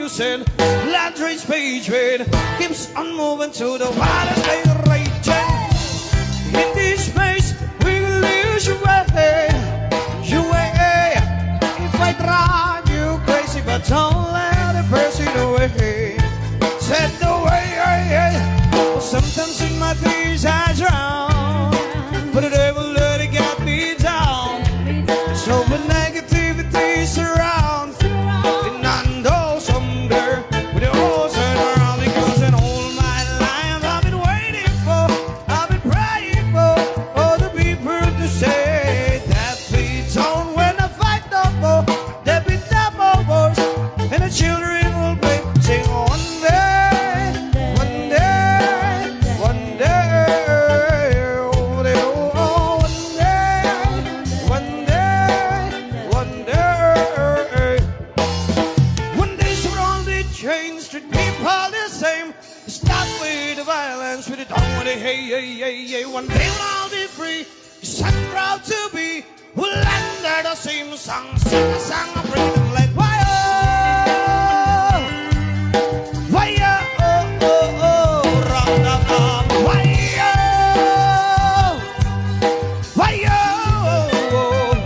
cruising, land race page wind keeps on moving to the wildest day raging. In this space, we will lose your way, your way. If I drive you crazy, but don't let it press it away. Set the way, well, sometimes in my fears I drown, but the devil let it get me down. So when negativity surrounds, and I know someday when it all turn around, because in all my life I've been waiting for, I've been praying for the people to say that we don't win the fight no more, there be no more wars, and the children will play, sing one day, one day, one day, oh, they oh, one day, one day. One day surround the chains, treat people the same. Stop with the violence, with the down with the hey, hey, hey, hey. One day we'll all be free, so proud to be. We'll under the same song, sing a song of freedom like fire. Fire, oh, oh, oh, round the bomb. Fire, fire, oh, oh.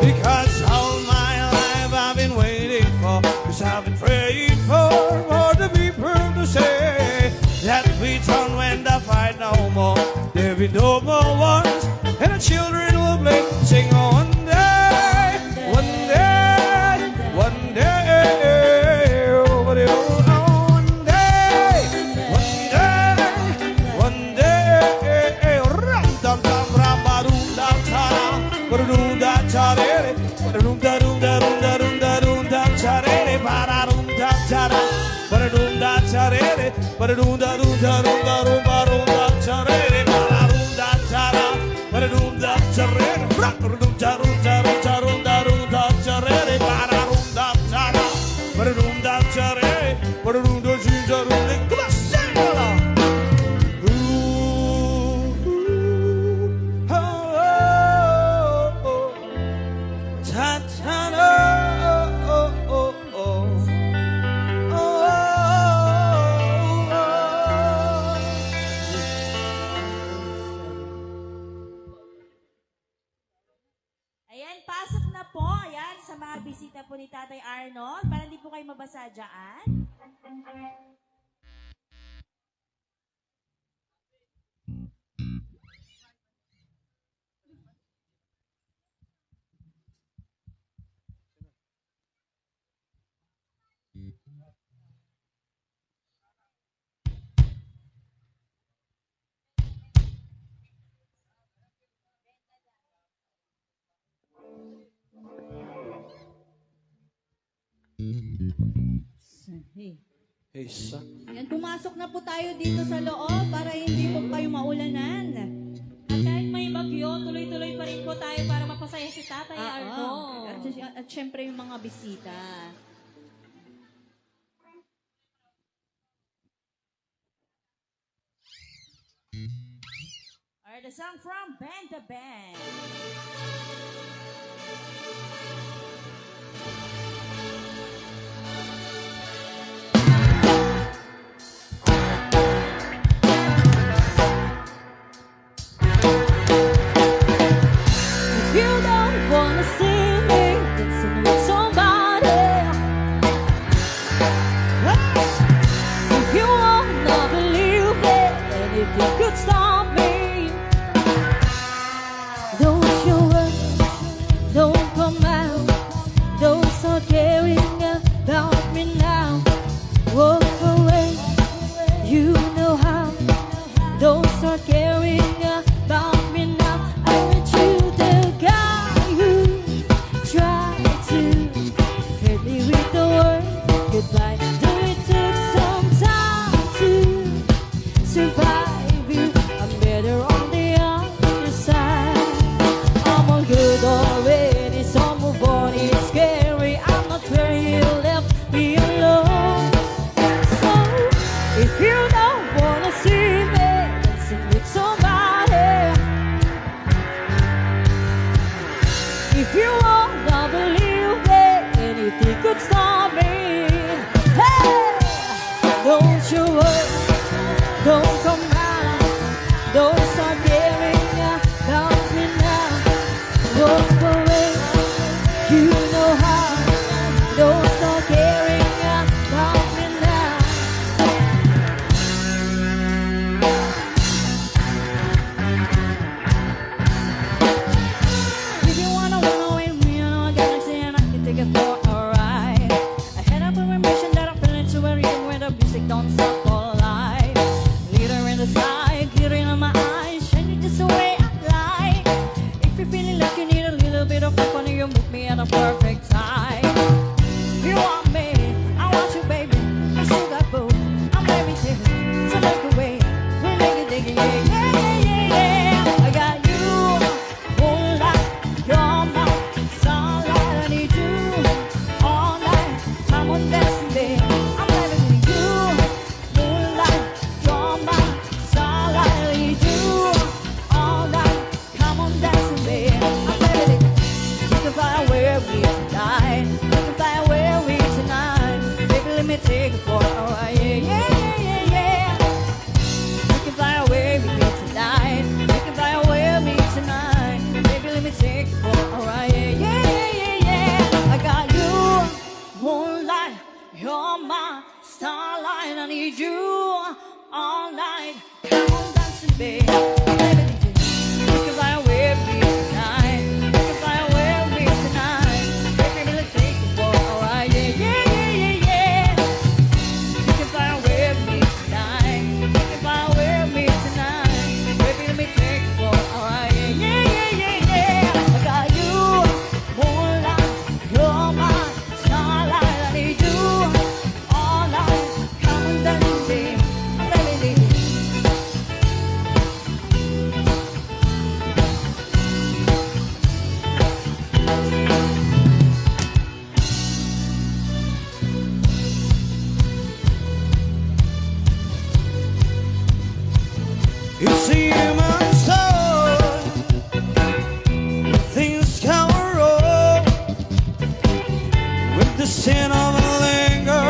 Because all my life I've been waiting for, because I've been praying for the people to say that we don't win the fight no more. There be no more wars, and the children will play, sing one day, one day, one day, oh, but oh, one day, one day, ram dum dum ram ba dum dum cha, ba dum dum cha re, ba dum da dum da dum da dum da dum dum cha re, ba da dum dum cha da, ba dum da cha re, ba dum da dum da dum da dum ba dum dum cha re, ba da dum da cha da, ba dum da cha re, ba dum cha rum cha rum cha rum da dum da cha re, ba da dum da cha da, ba dum da cha re, ba dum da cha rum. Come on, sing it along. Ayan, pasok na po. Ayan, sa mga bisita po ni Tatay Arnold. Para hindi po kayo mabasa dyan. Hey. Hey, sa. Yan, pumasok na po tayo dito sa loob para hindi po kayo maulanan. At kahit may bagyo, tuloy-tuloy pa rin po tayo para mapasaya si Tatay Arnold. At syempre yung mga bisita. Or the song from Band the Band. You don't wanna see me dancing with somebody. If you wanna believe it, anything could stop me. Don't show up, don't come out, don't start caring about me now. Walk away, you know how. Don't start caring about me now. I want you, the guy who tried to hurt me with the word goodbye. Though it took some time to survive you, I'm better on the other side. I'm all good already, so move on. It's scary, I'm not where you left me alone. So if you don't wanna see me dancing with somebody, if you wanna believe that anything could stop me, my starlight. I need you all night. Come on, dancing, babe. You can fly away with me tonight. You can fly away with me tonight. Baby, let's take it for a ride. Yeah, yeah, yeah, yeah, yeah. You can fly away with me tonight. You can fly away with me tonight. Baby, let me take it for a ride. Yeah, yeah, yeah, yeah, yeah. I got you, moonlight. You're my starlight. I need you all night. Come on, dancing, babe. Baby. It's a human soul. Things come wrong with the sin of a linger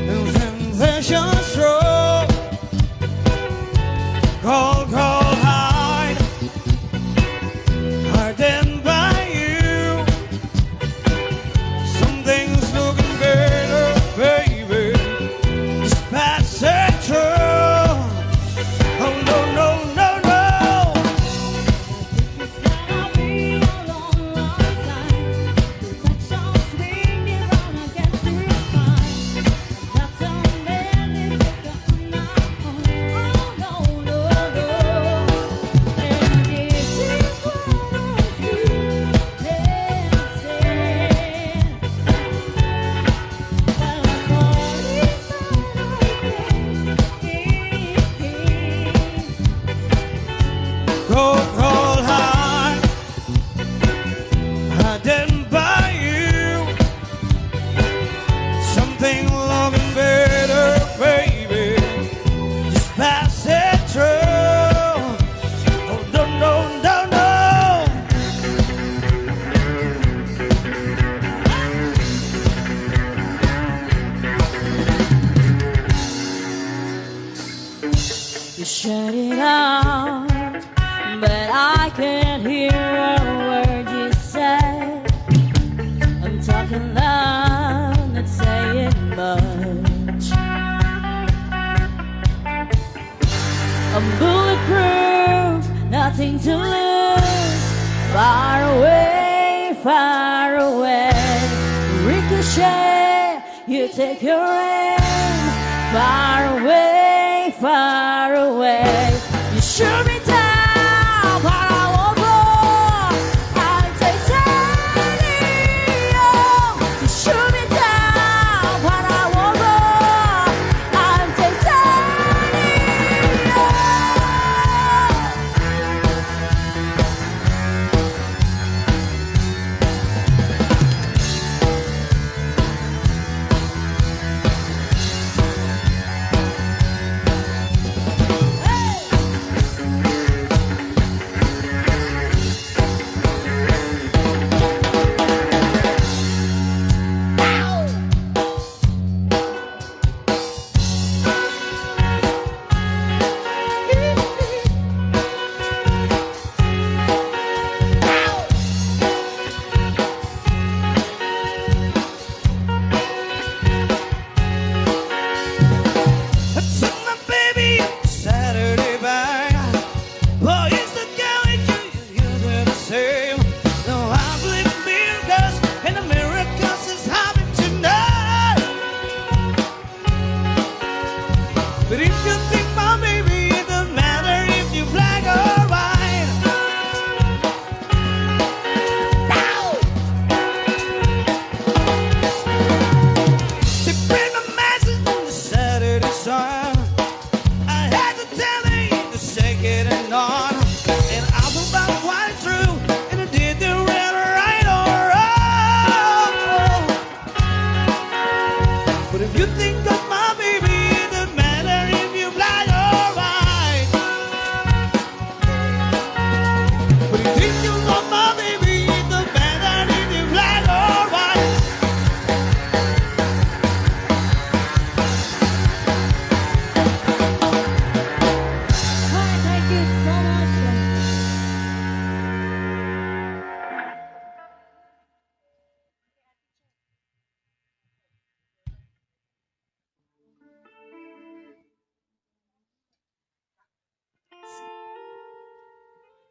and temptation strong. Cold, cold hide, hardened by you. Something's looking better, baby. Just pass it through. Oh no, no, no, no. It's gonna be a long, long time. Reflections swing around against your spine. That's a man is now. Oh no, no, no. And this is what I feel dancing. Well, I'm falling Cold, cold heart, hardened by you. Something looking better, baby. Just pass it through. Oh no, no, no, no. You shut it out, but I can't hear a word you say. I'm talking loud, not saying much. I'm bulletproof, nothing to lose. Far away, far away. Ricochet, you take your aim. Far away, far away. You shoot me down, but I won't go. I'm titanium. You shoot me down, but I won't go. I'm titanium.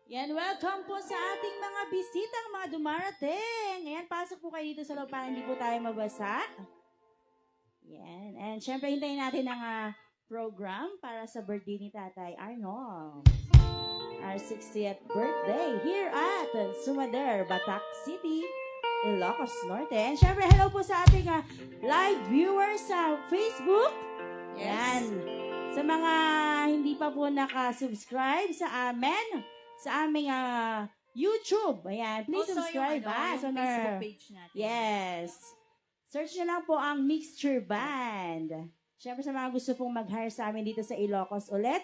Yan, welcome po sa ating mga bisitang mga dumarating. Ayan, pasok po kayo dito sa loob para hindi po tayo mabasa. Yan, and syempre hintayin natin ang program para sa birthday ni Tatay Arnold. Our 60th birthday here at Sumader, Batac City, Ilocos, Norte. And syempre, hello po sa ating live viewers sa Facebook. Yes. Yan. Sa mga hindi pa po nakasubscribe sa amin, sa aming YouTube. Ayan, please Also, subscribe yung sa Facebook page natin. Yes. Search nyo lang po ang Mixture Band. Siyempre sa mga gusto pong mag-hire sa amin dito sa Ilocos ulit,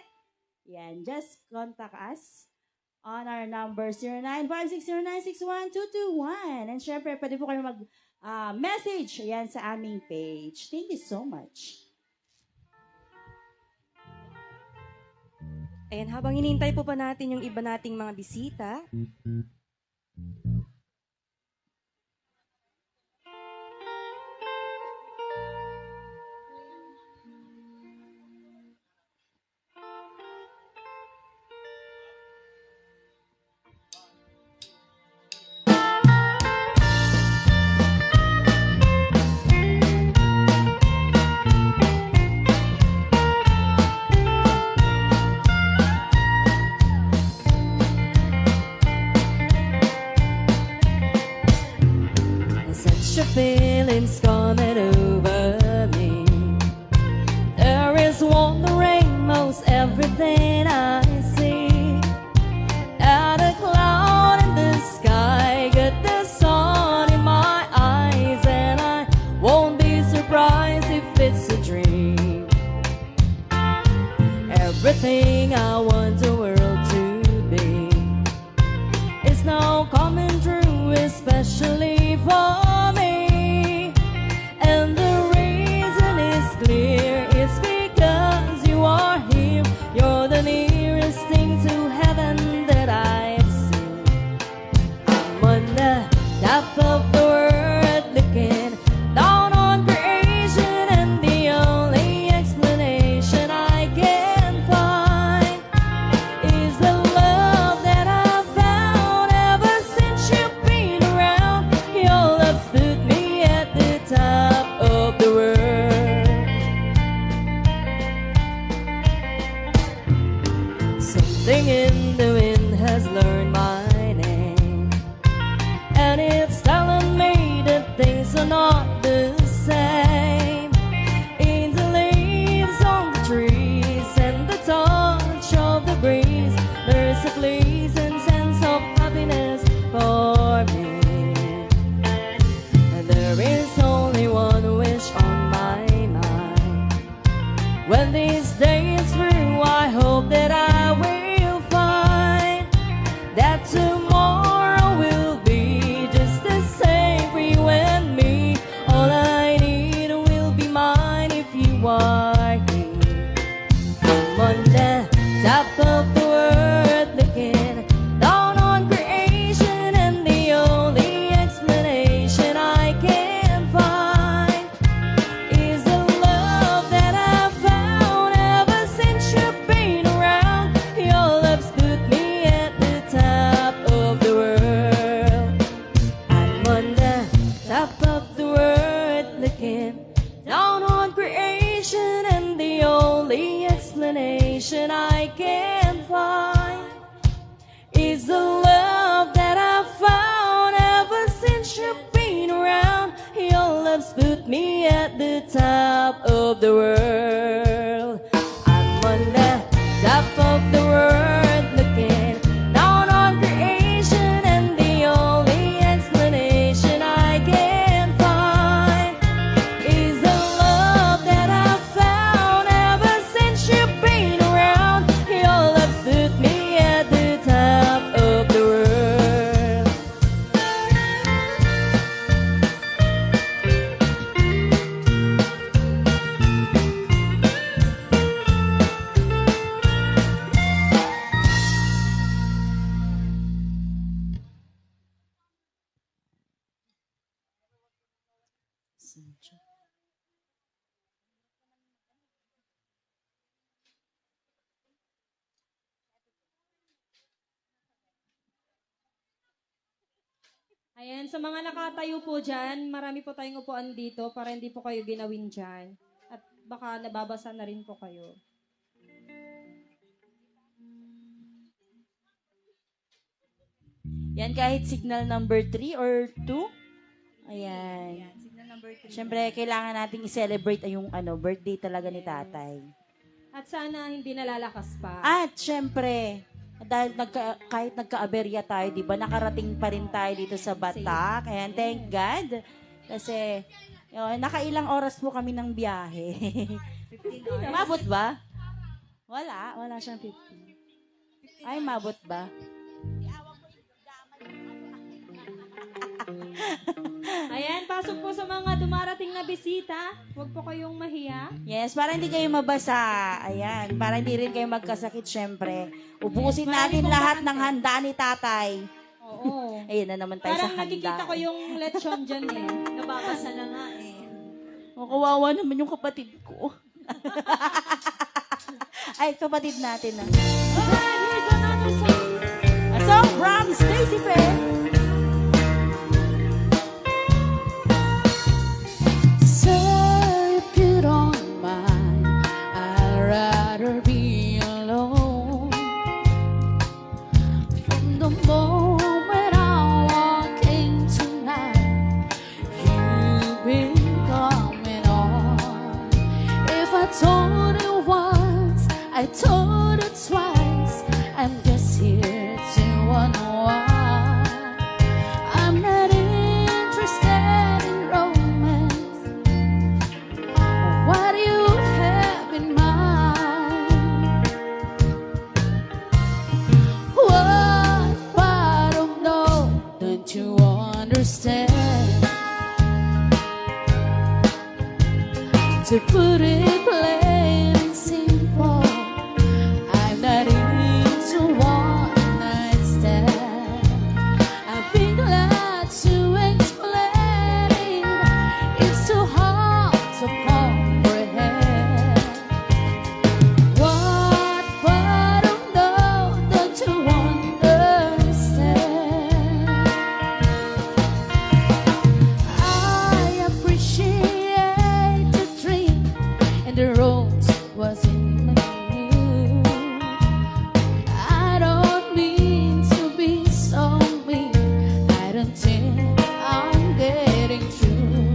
yan, just contact us on our number 0956096121. And syempre, pwede po kayo mag-message yan sa aming page. Thank you so much. Ayan, habang hinihintay po pa natin yung iba nating mga bisita, such a feeling's coming over me. There is wandering most everything I see. Add a cloud in the sky, get the sun in my eyes, and I won't be surprised if it's a dream. Everything I want the world to be is now coming true, especially for me. And the reason is clear, it's because you are here. You're the nearest thing to heaven that I've seen. I'm on the top of the world looking down on creation, and the only explanation I can find is the love that I've found ever since you've been around. Your love stood me at the top of the world. Something in the wind has learned my name, and it's telling me that things are not the same. In the leaves on the trees and the touch of the breeze, there's a pleasing sense of happiness for me. And there is only one wish on my mind. When this day is through, I hope that I will find that tomorrow will be just the same for you and me. All I need will be mine if you are here. I'm on the top of the world looking down on creation, and the only explanation I can find is the love that I've found ever since you've been around. Your love's put me at the top of the world. I'm on the top of the world looking down on creation, and the only explanation I can find is the love that I've found ever since you've been around. Your love's put me at the top of the world. I'm on the top of the world looking down on creation, and the only explanation I can find is the love that I've found ever since you've been around. Your love put me at the top of the world. Ayan, sa mga nakatayo po dyan, marami po tayong upuan dito para hindi po kayo ginawin dyan. At baka nababasa na rin po kayo. Yan, kahit signal number 3 or 2. Ayan. Signal number 3. Siyempre, kailangan nating i-celebrate yung birthday talaga ni tatay. At sana hindi nalalakas pa. At siyempre, dahil kahit nagka-aberya tayo, di ba, nakarating pa rin tayo dito sa Batac. Ayan, thank God. Kasi, nakailang oras po kami ng biyahe. 15 hours. Mabot ba? Wala siyang 15. Ay, mabot ba? Ayan, pasok po sa mga dumarating na bisita. Huwag po kayong mahiya. Yes, para hindi kayo mabasa. Ayan, para hindi rin kayo magkasakit, syempre. Ubusin natin lahat ng handa ni tatay. Oo. Ayun na naman tayo sa Parang handa. nakikita ko yung lechon dyan eh. Nababasa na nga eh. Kawawa naman yung kapatid ko. Ay, kapatid natin na. Alright, here's another song. A song from Stacy Fair. Sir, if you don't mind, I'd rather be alone. From the moment I walk in tonight, you've been coming on. If I told you once, I told you twice, I'm just here to wonder why. I'm not interested in romance. What do you have in mind? What part of no don't you understand? To put it plain and simple, I'm not into one night stand. I've been glad to explain it. It's too hard to comprehend. What part of no don't you understand? I appreciate the dream and the roads wasn't new. I don't mean to be so mean. I don't think I'm getting through.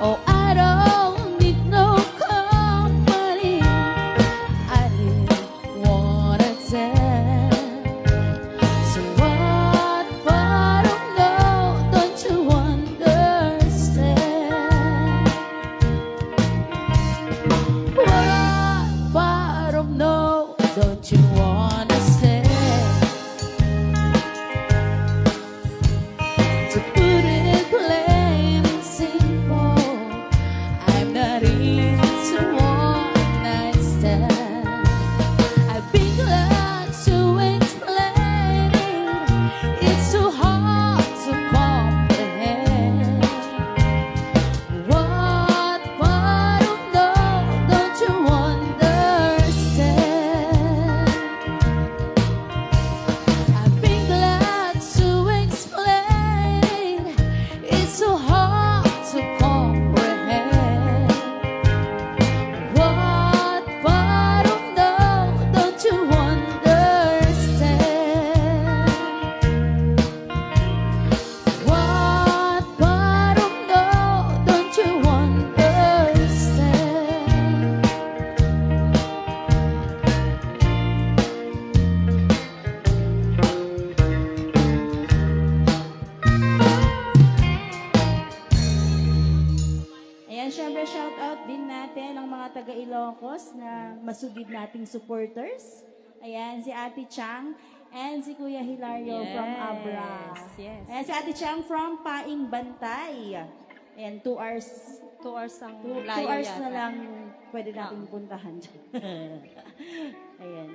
Oh, I don't need no company. I live one at ten. So what part of no don't you understand? What part of no don't you understand? To put it plain and simple, I'm not into one night stand. I've been glad to explain it. It's too hard to comprehend. What part of no don't you understand? I've been glad to explain. It's so hard to comprehend. What part of no don't you understand? What part of no don't you understand? Ayan, syempre shout out din natin ang mga taga Ilocos na masugid nating supporters. Ayan, si Ate Chang and si Kuya Hilario from Abra. Yes. Ayan, si Ate Chang from Paing Bantay. Ayan, 2 hours. 2 hours ang 2 layo hours yata. na lang pwede natin puntahan. Ayan.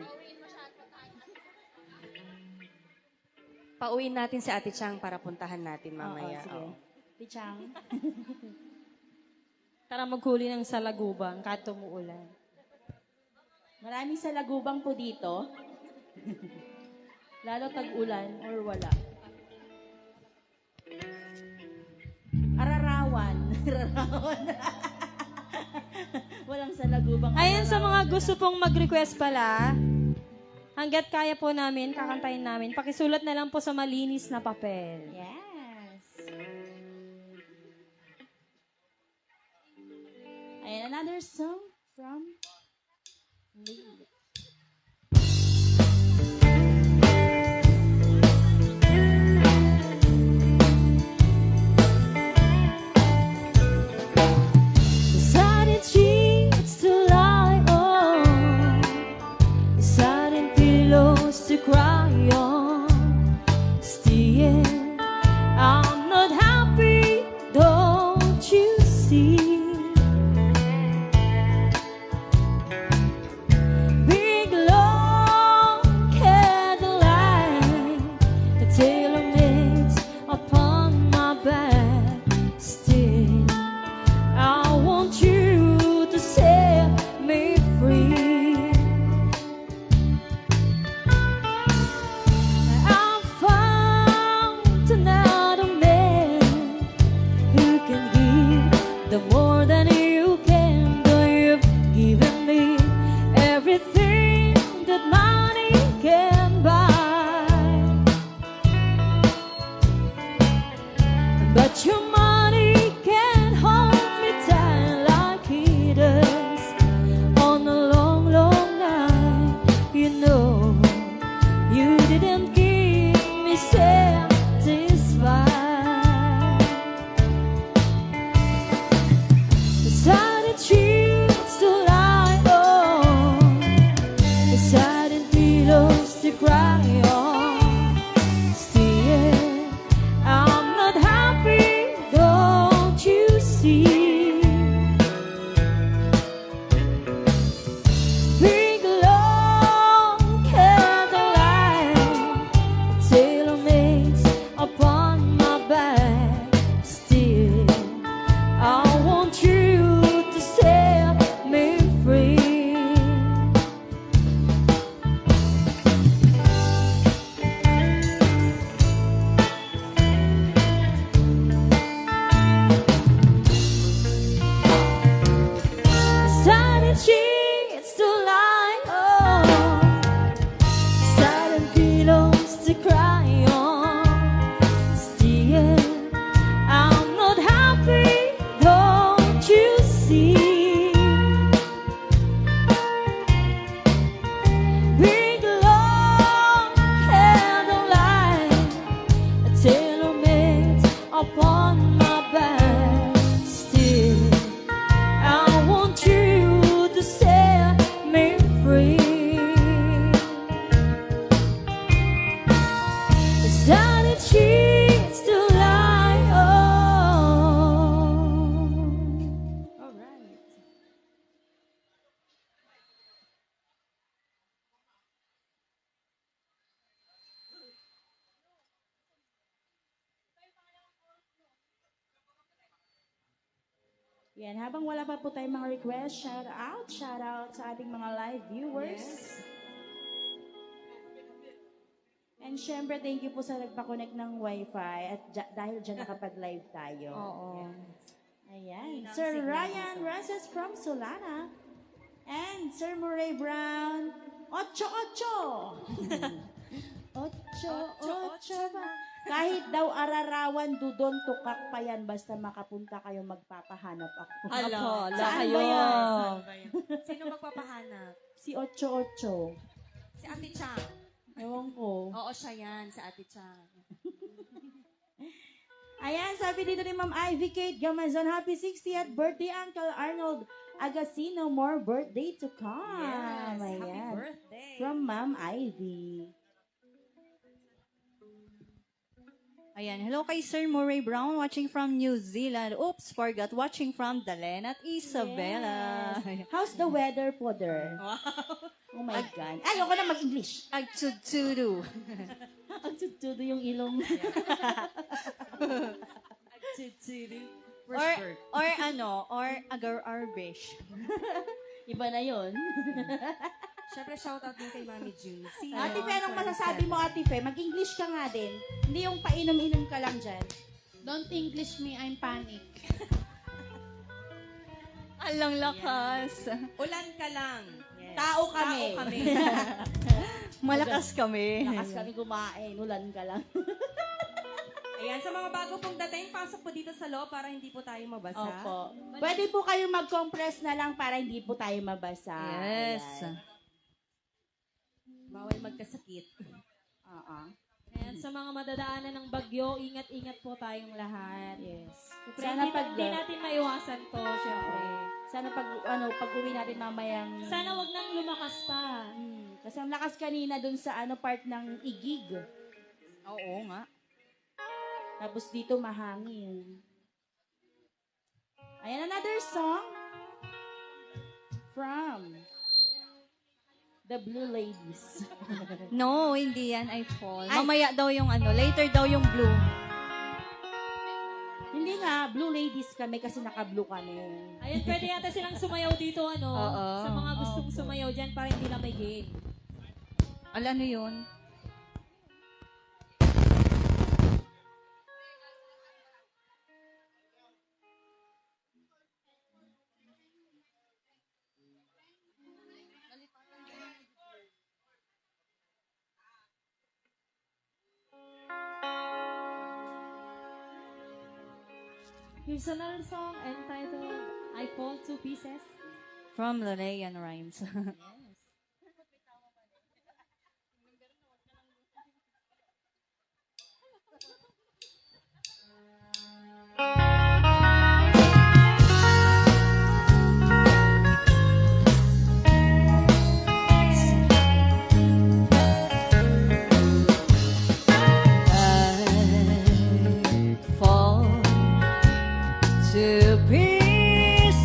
Pauwiin natin si Ate Chang para puntahan natin mamaya. Oo, sige. Oo. Ate Chang. Tara maghuli ng salagubang kahit tumuulan. Maraming salagubang po dito. Lalo tag-ulan or wala. dahon. Walang salagubang. Ayan, sa mga gusto pong mag-request pala, hanggat kaya po namin, kakantayin namin, pakisulat na lang po sa malinis na papel. Yes. Ayan, another song from Lee. Decided sheets to lie on, deciding pillows to cry on. Still, I'm not happy, don't you see? Big long candlelight, the tailor made upon my back. Still, I want you to set me free. I found another man who can give the more than you can. Though you've given me everything that money can buy, but your money can't hold me tight like it does on a long, long night. You know, you didn't keep me satisfied. Decided sheets to lie on, decided pillows to cry on. Still, I'm not happy, don't you see? Big long candlelight, tailor-made upon my back. Still, I want you to set me free. Decided sheets to lie on, decided pillows to cry on. Still, I'm not happy, don't you see? Big long candlelight, a tailor-made upon my back. Still, I want you to set me free. Decided sheets to lie on. All right. Yan, habang wala pa po tayong mga request, shout out sa ating mga live viewers. And syempre, thank you po sa nagpa-connect ng wifi at dahil dyan nakapag-live tayo. Oo. Ayan. Sir Ryan Roses from Solana. And Sir Murray Brown, 8-8. 8-8 ba? Kahit daw ararawan, dudon, tukak pa yan, basta makapunta kayo, magpapahanap ako. Ala, Saan kayo. ba yan? Sino magpapahanap? Si 8-8. Si Ate Chang. Ewan ko. Oo, siya yan, si Ate Chang. Ayan, sabi dito ni Ma'am Ivy Kate Gamazon, happy 60th birthday, Uncle Arnold Agasino. More birthday to come. Yes, happy Ayan. birthday. From Ma'am Ivy. Ayan, hello kay Sir Murray Brown watching from New Zealand. Oops, forgot watching from Dalen at Isabela. Yes. How's the weather po there? Wow. Oh my God. Ayoko na mag-English. Agtsudu. Ang tutudo yung ilong. or agar-arbish. Iba na yon. Siyempre, shoutout din kay Mami Juicy. Ate Fe, anong masasabi mo, Ate Fe? Mag-English ka nga din. Hindi yung painom-inom ka lang dyan. Don't English me, I'm panic. Alang lakas. Ulan ka lang. Tao kami. Tao kami. Malakas kami. Lakas kami kumain, ulan ka lang. Ayan, sa mga bago pong dating, pasok po dito sa loob para hindi po tayo mabasa. Opo. Pwede po kayong mag-compress na lang para hindi po tayo mabasa. Yes. Ayan. Bawal magkasakit. Oo. Ayan, sa mga madadaanan ng bagyo, ingat-ingat po tayong lahat. Yes. Siyempre, Sana hindi natin maiwasan to, syempre. Sana pag uwi natin mamayang... Sana wag nang lumakas pa. Kasi ang lakas kanina dun sa part ng igig. Oo nga. Tapos dito mahangin. Ayan, another song from The Blue Ladies. No, hindi yan. I fall. Mamaya daw yung later daw yung blue. Hindi nga, Blue Ladies kami kasi naka-blue kami. Ayan, pwede yata silang sumayaw dito, Oo. Sa mga gustong sumayaw dyan para hindi lang may game. Ano yun? Here's another song entitled I Fall to Pieces. From Lalean Rhymes. To pieces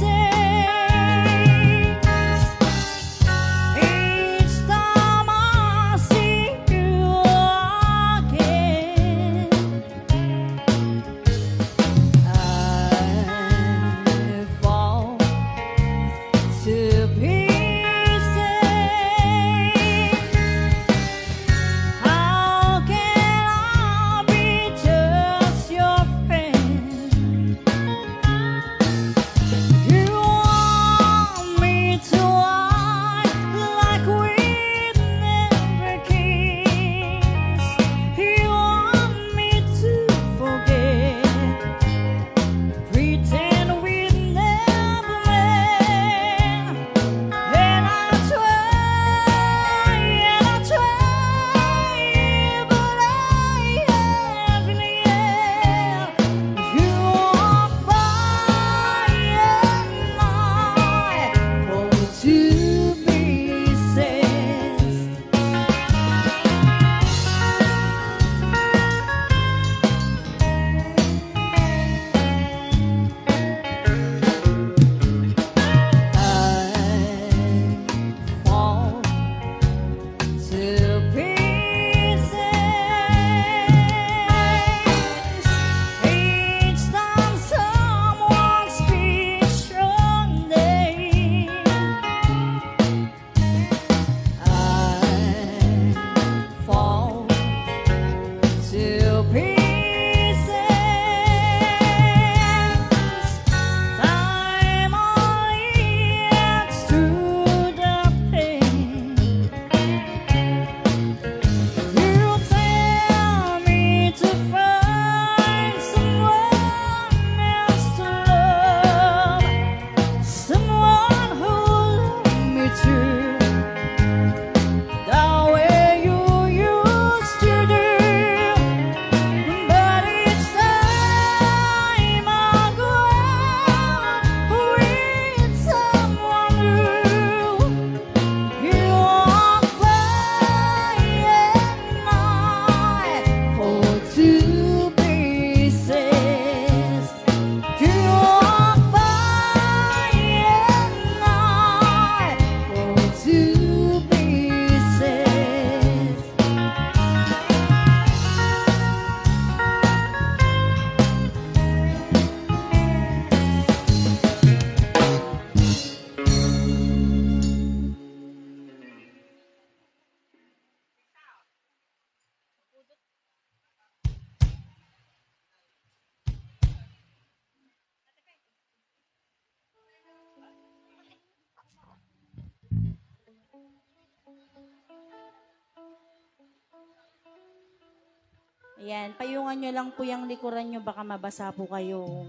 Ayan, payungan nyo lang po yung likuran nyo, baka mabasa po kayo.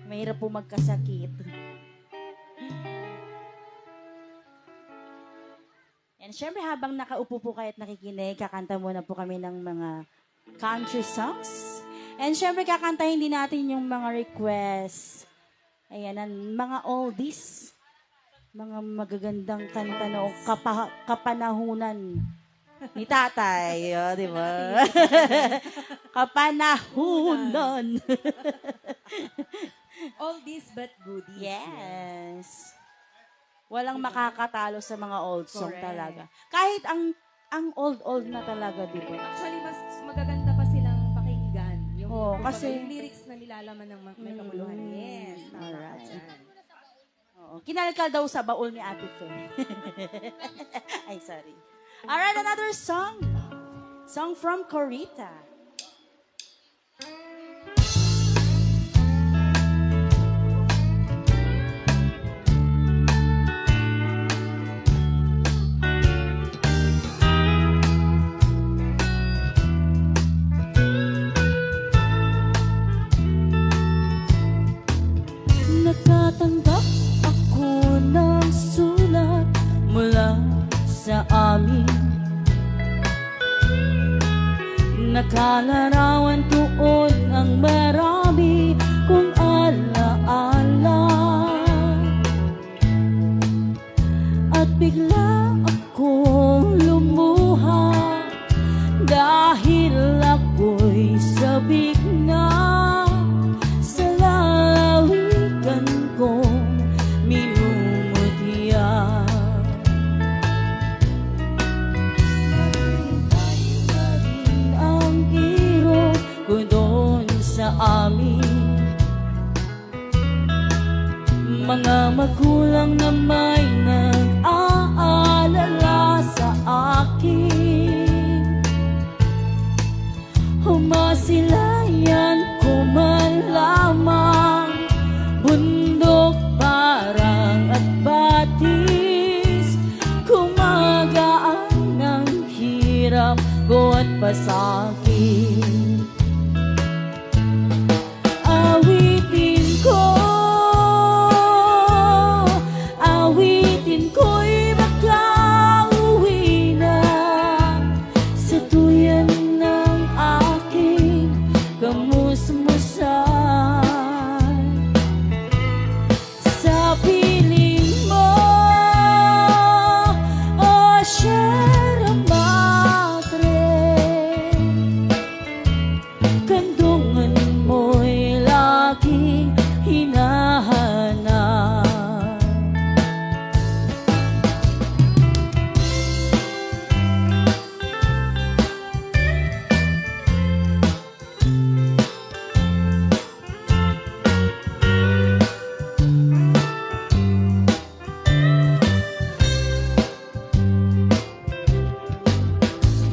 Mahirap po magkasakit. And syempre habang nakaupo po kayo at nakikinig, kakanta muna po kami ng mga country songs. And syempre kakantahin din natin yung mga requests. Ayan, mga oldies. Mga magagandang kanta noong kapanahunan ni tatay. O, di ba? Kapanahunan. Oldies but goodies. Yes. Walang makakatalo sa mga old song Correct. talaga. Kahit ang old na talaga, di ba? Actually, mas magaganda pa silang pakinggan. Yung, Oo, kumbaga, kasi- yung lyrics na nilalaman ng may kabuluhan. Yes, tama ka Alright. dyan. Oo. Kinalkal daw sa baul ni Ate Fe. Ay, sorry. Alright, another song. Song from Corita. Nakatanggap ako ng sulat mula sa amin. Nakalarawan doon ang marami kong alaala. At bigla akong lumuha dahil ako'y sabik na sa lalawigan kong minumutya. Iba rin ang iro ko doon sa amin. Mga magulang na may nag-aalala sa akin. Humasilayan ko man lamang bundok parang at batis. Kumagaan ng hirap ko at pasakit. Awitin ko, awitin ko'y makauwi na sa tuyan ng aking kamusmusan. Sa piling mo, oh Sierra Madre, kandungan mo'y laging hinahanap.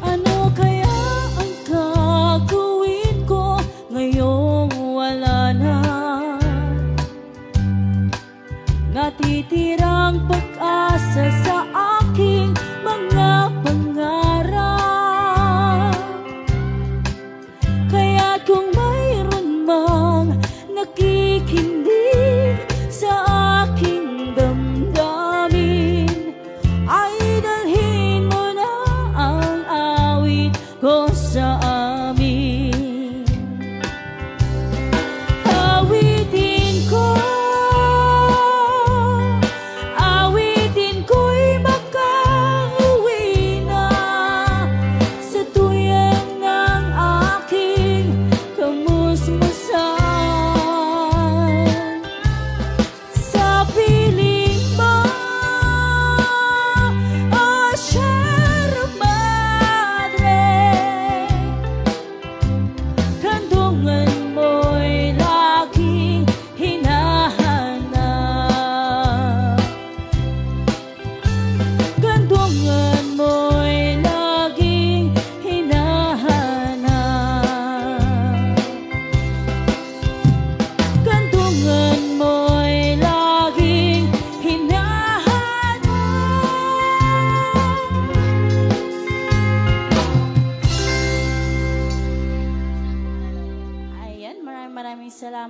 Ano kaya ang gagawin ko ngayong wala na? Natitirang pag-asa sa aking mga pangarap. Kaya kung mayroon mang nakikinig sa aking damdamin, ay dalhin mo na ang awit ko sa amin. Awitin ko, awitin ko'y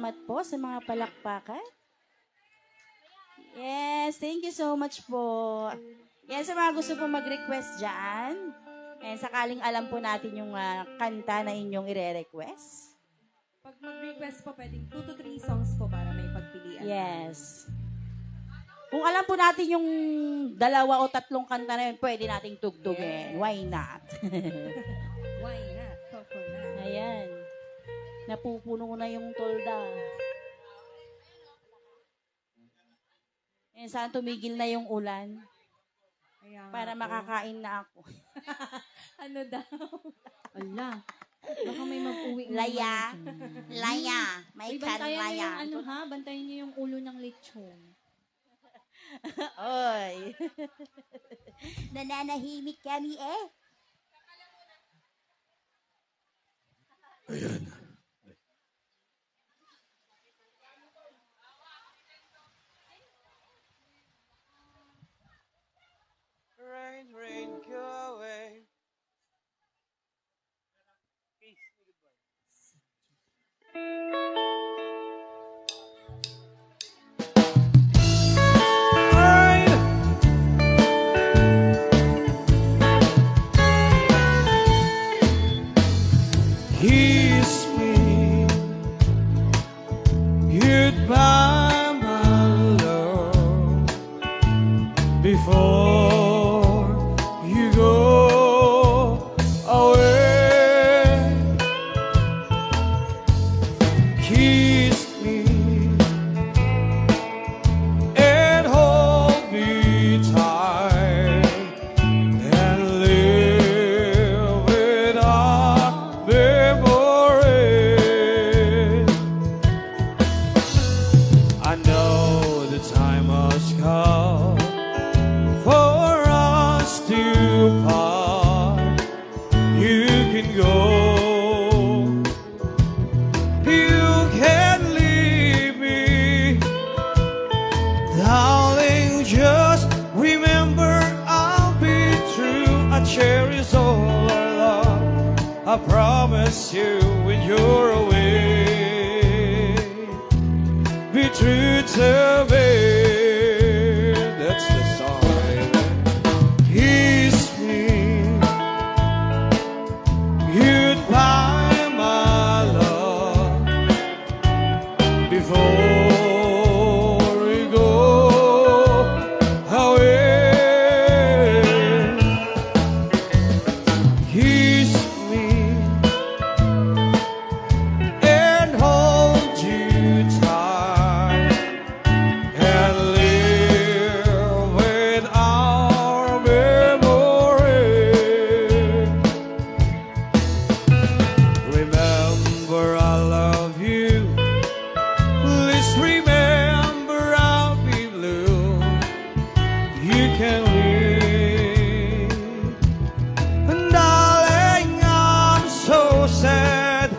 salamat po sa mga palakpakan. Yes, thank you so much po. Yan, sa mga gusto po mag-request dyan. And sakaling alam po natin yung kanta na inyong ire-request. Pag mag-request po, pwedeng 2 to 3 songs po para may pagpilian. Yes. Kung alam po natin yung 2 o 3 kanta na yun, pwede nating tugtugin. Yes. Why not? Why not? Coconut. Ayan. Napupuno na yung tolda. Eh, saan tumigil na yung ulan? Kaya nga Para po. makakain na ako. Ano daw? Ala, baka may mag-uwi. Laya. Laya. May Uy, bantayan niyo laya. yung ano ha, bantayan niyo yung ulo ng lechon. Oy. Nananahimik kami eh. Rain, rain, go away. Rain. Kiss me goodbye, my love, before you go away. Kiss me and hold me tight and live without memory. I know the time must come for us to part. You can go, you can leave me, darling. Just remember, I'll be true. I cherish all our love. I promise you, when you're away, be true to me. That's the song. Kiss me goodbye, my love, before we go away. Kiss me and hold you tight and live with our memory. Remember, I love you. Please remember, I'll be blue. You can leave. And darling, I'm so sad.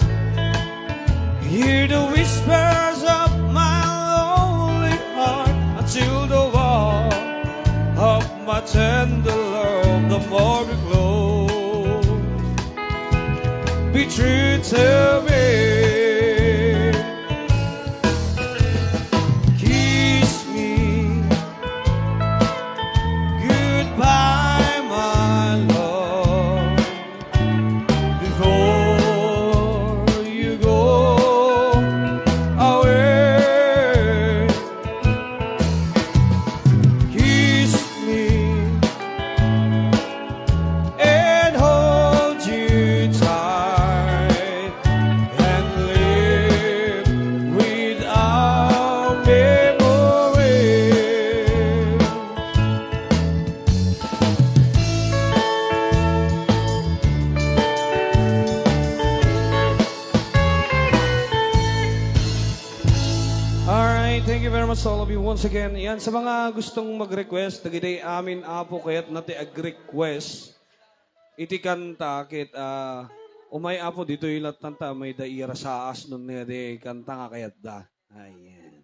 Hear the whispers of my lonely heart until the wall of my tender love, the more we close. Be true to me. Kiss me goodbye, my love, before you go away. Kiss me and hold you tight and live with our memory. Alright, thank you very much all of you once again. Yan, sa mga gustong mag-request, nagiday amin apo kayat nati ag-request. Iti kanta kit umay apo dito ilat tanta may daira sa as nun nga di kanta nga kayat da. Ayan.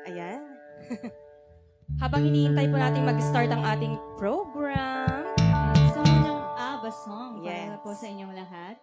Ayan. Habang hinihintay po natin mag-start ang ating program. Gusto mo ng ABBA song para Yes. po sa inyong lahat?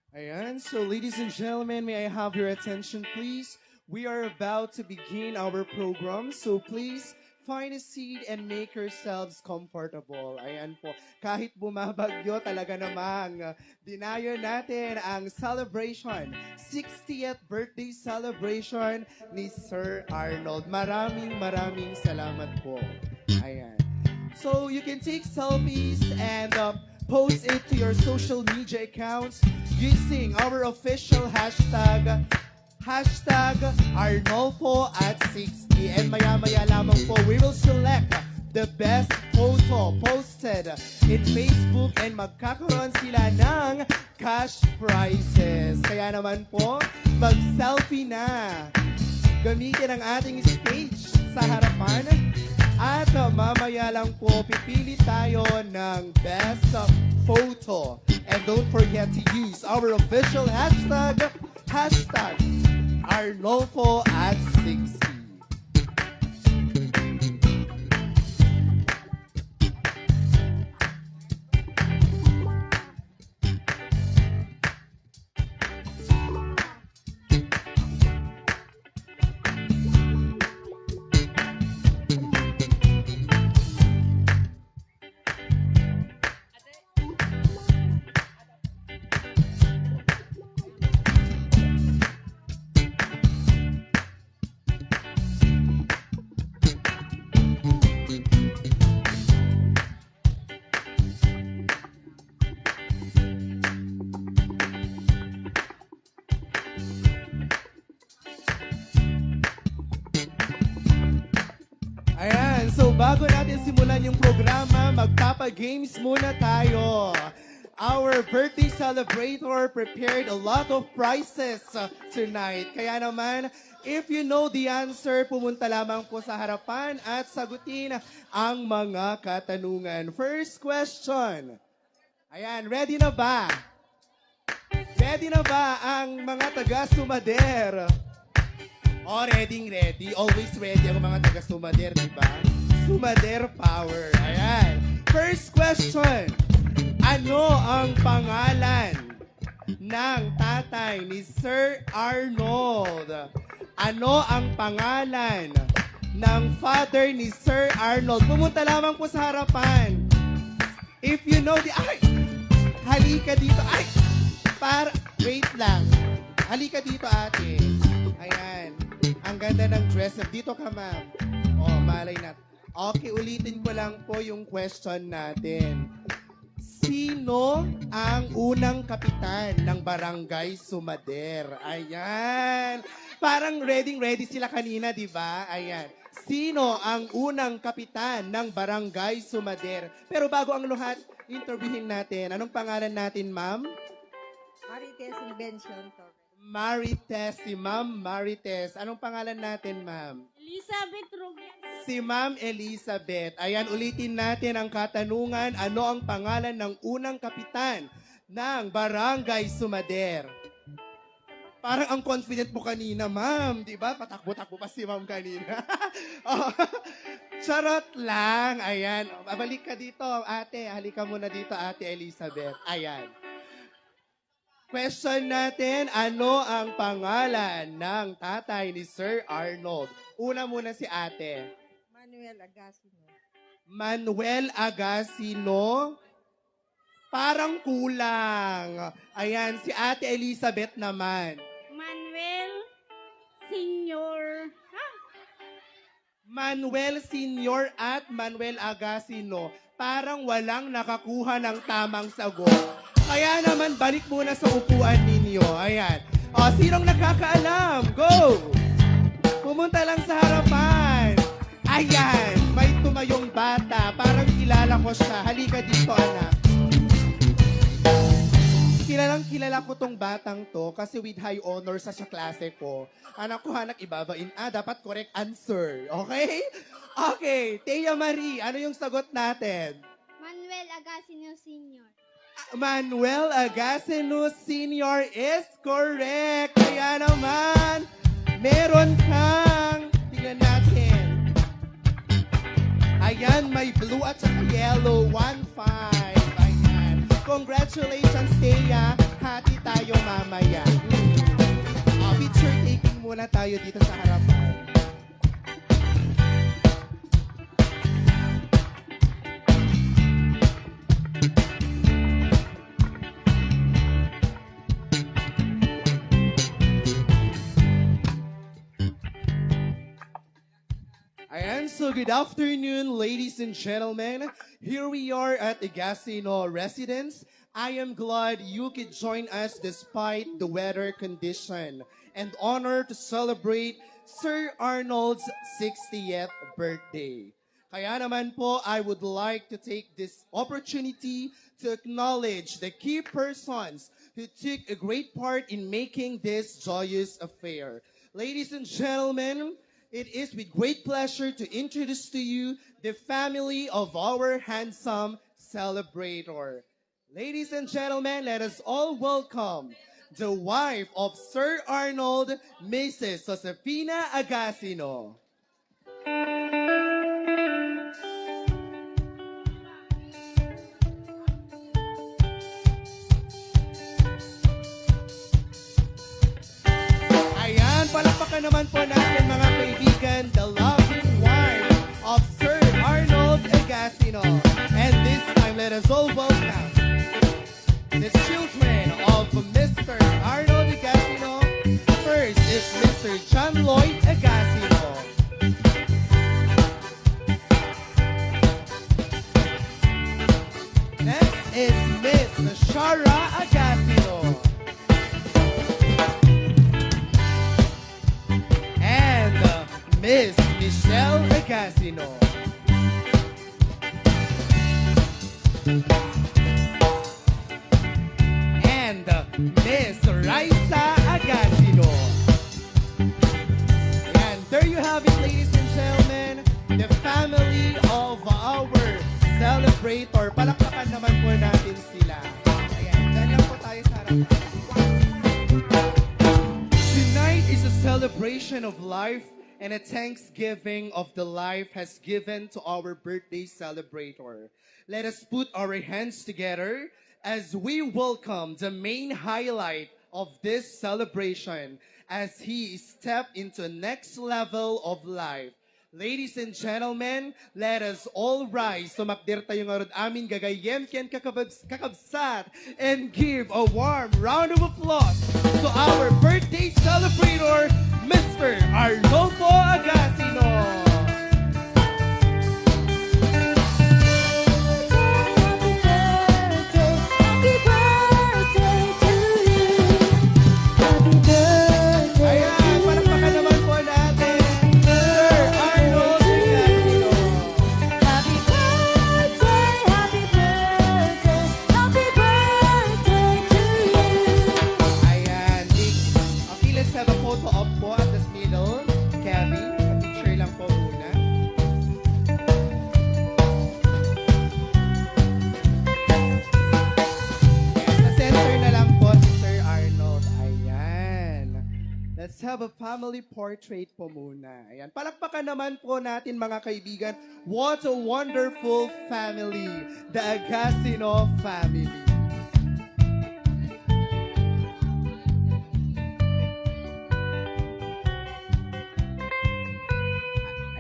Ayan, so ladies and gentlemen, may I have your attention please? We are about to begin our program, so please find a seat and make yourselves comfortable. Ayan po, kahit bumabagyo talaga namang dinayo natin ang celebration, 60th birthday celebration ni Sir Arnold. Maraming salamat po. Ayan. So you can take selfies and post it to your social media accounts using our official hashtag Arnolfo at 60. And maya-maya lamang po, we will select the best photo posted in Facebook and magkakaroon sila ng cash prizes. Kaya naman po, mag-selfie na. Gamitin ang ating stage sa harapan. At mamaya lang po, pipili tayo ng best photo. And don't forget to use our official hashtag Arnolfo at 60. Ayan, so bago natin simulan yung programa, magpapa-games muna tayo. Our birthday celebrator prepared a lot of prizes tonight. Kaya naman, if you know the answer, pumunta lamang po sa harapan at sagutin ang mga katanungan. First question. Ayan, ready na ba? Ready na ba ang mga taga-Sumader? Oh, ready. Always ready ang mga taga-Sumader, di ba? Sumader power. Ayan. First question. Ano ang pangalan ng tatay ni Sir Arnold. Ano ang pangalan ng father ni Sir Arnold? Pumunta lamang po sa harapan. If you know the... Ay! Halika dito. Ay! Wait lang. Halika dito, ate. Ayan. Ang ganda ng dress. Dito ka, ma'am. Oh, malay na. Okay, ulitin ko lang po yung question natin. Sino ang unang kapitan ng Barangay Sumader? Ayan. Parang ready sila kanina, di ba? Ayan. Sino ang unang kapitan ng Barangay Sumader? Pero bago ang lahat, interviewin natin. Anong pangalan natin, ma'am? Marites Invention to. Marites, si Ma'am Marites. Anong pangalan natin, ma'am? Elizabeth Rubian. Si Ma'am Elizabeth. Ayan, ulitin natin ang katanungan. Ano ang pangalan ng unang kapitan ng Barangay Sumader? Parang ang confident mo kanina, ma'am. Di ba? Patakbo-takbo pa si ma'am kanina. Oh, charot lang. Ayan. Babalik ka dito, ate. Halika muna dito, ate Elizabeth. Ayan. Question natin, ano ang pangalan ng tatay ni Sir Arnold? Una muna si ate. Manuel Agasino. Manuel Agasino. Parang kulang. Ayan, si ate Elizabeth naman. Manuel Senior. Manuel Senior at Manuel Agasino. Parang walang nakakuha ng tamang sagot. Kaya naman, balik muna sa upuan ninyo. Ayan. O, sinong nakakaalam? Go! Pumunta lang sa harapan. Ayan, may tumayong bata. Parang kilala ko siya. Halika dito, anak. Kilala ko tong batang to kasi with high honor sa klase ko. Anak ko, hanak ibabain. Dapat correct answer. Okay? Okay, Tia Marie, ano yung sagot natin? Manuel Agasino Sr. Manuel Agasino Sr. is correct. Kaya naman, meron kang, tingnan natin. Ayan, may blue at saka yellow. 1-5. Ayan. Congratulations, Thea. Hati tayo mamaya. Picture taking muna tayo dito sa harapan. Ayan, so good afternoon, ladies and gentlemen. Here we are at the Gasino residence. I am glad you could join us despite the weather condition and honor to celebrate Sir Arnold's 60th birthday. Kaya naman po, I would like to take this opportunity to acknowledge the key persons who took a great part in making this joyous affair. Ladies and gentlemen, it is with great pleasure to introduce to you the family of our handsome celebrator. Ladies and gentlemen, let us all welcome the wife of Sir Arnold, Mrs. Josefina Agasino. Ayan, palakpakan naman po natin mga kaibigan, the loving wife of Sir Arnold Agasino. And this time, let us all welcome the children of Mr. Arnold Agasino. First is Mr. John Lloyd Agasino. Next is Miss Shara Agasino. And Miss Michelle Agasino. And Miss Raisa Agasino. And there you have it, ladies and gentlemen, the family of our celebrator. Palakpakan naman po natin sila. Ayan, dyan lang po tayo sa harapan. Tonight is a celebration of life and a thanksgiving of the life has given to our birthday celebrator. Let us put our hands together as we welcome the main highlight of this celebration as he stepped into next level of life. Ladies and gentlemen, let us all rise. Sumakdir tayo nga ron amin gagayem ken kakabsat and give a warm round of applause to our birthday celebrator, Mr. Arnoldo Agasino. Ayan, palakpakan naman po natin, Sir Arnold Agasino. Happy birthday, happy birthday, happy birthday to you. Ayan, okay, let's have a photo op po at this middle. Kevin, picture lang po muna. Ayan, sa center na lang po si Sir Arnold. Ayan. Let's have a family portrait po muna. Ayan, palakpakan naman po natin mga kaibigan. What a wonderful family, the Agasino family.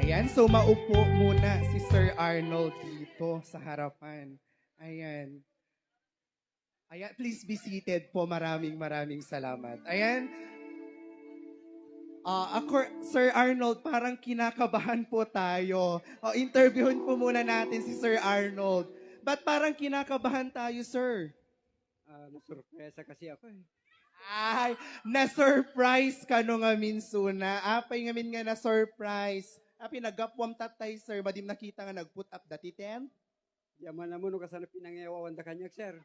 Ayan, so maupo muna si Sir Arnold dito sa harapan. Ayan. Ayan, please be seated po. Maraming salamat. Ayan. Sir Arnold, parang kinakabahan po tayo. Interviewin po muna natin si Sir Arnold. Ba't parang kinakabahan tayo, sir? Nasurpresa kasi ako eh. Ay, na-surprise ka no nga minsuna. Apay ngamin nga na-surprise. Pinagapwam tatay, sir. Madim nakita nga nag-put up dati tent. Yaman na mo no kasana pinangayawawan da kanyak, sir.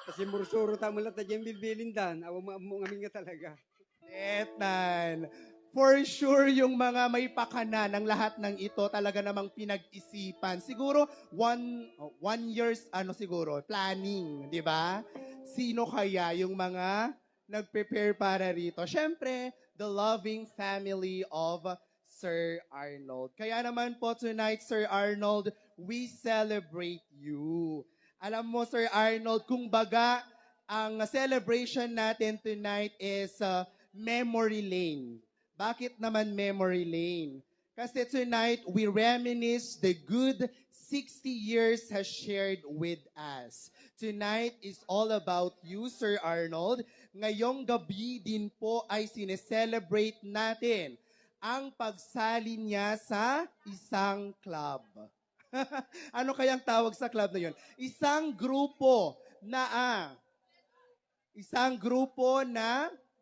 Kasi mursuro tamo lang tadyang bilbilindan. Awang mo ngamin nga talaga. Etan. For sure, yung mga may pakana ng lahat ng ito talaga namang pinag-isipan. Siguro, one year's, siguro, planning, di ba? Sino kaya yung mga nag-prepare para rito? Siyempre, the loving family of Sir Arnold. Kaya naman po tonight, Sir Arnold, we celebrate you. Alam mo, Sir Arnold, kung baga, ang celebration natin tonight is Memory Lane. Bakit naman Memory Lane? Kasi tonight, we reminisce the good 60 years has shared with us. Tonight is all about you, Sir Arnold. Ngayong gabi din po ay sineselebrate natin ang pagsali niya sa isang club. Ano kayang tawag sa club na yun? Isang grupo na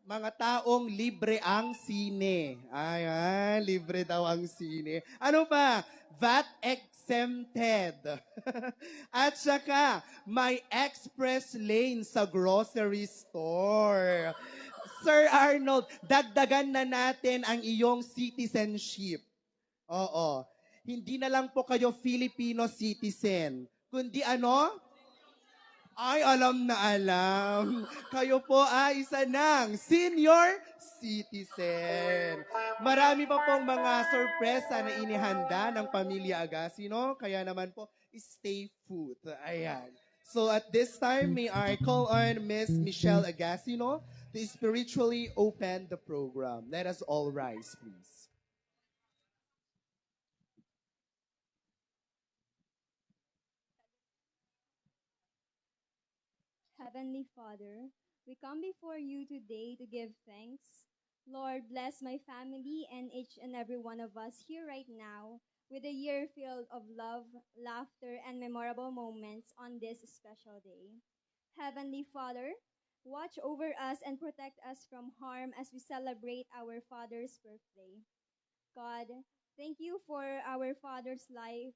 mga taong libre ang sine. Ayan, libre daw ang sine. Ano pa? VAT exempted. At saka, may express lane sa grocery store. Sir Arnold, dagdagan na natin ang iyong citizenship. Oo. Hindi na lang po kayo Filipino citizen, kundi ano? Ay, alam na alam. Kayo po ay isa ng senior citizen. Marami pa pong mga sorpresa na inihanda ng pamilya Agasino. Kaya naman po, stay put. Ayan. So at this time, may I call on Miss Michelle Agasino to spiritually open the program. Let us all rise, please. Heavenly Father, we come before you today to give thanks. Lord, bless my family and each and every one of us here right now with a year filled of love, laughter, and memorable moments on this special day. Heavenly Father, watch over us and protect us from harm as we celebrate our Father's birthday. God, thank you for our Father's life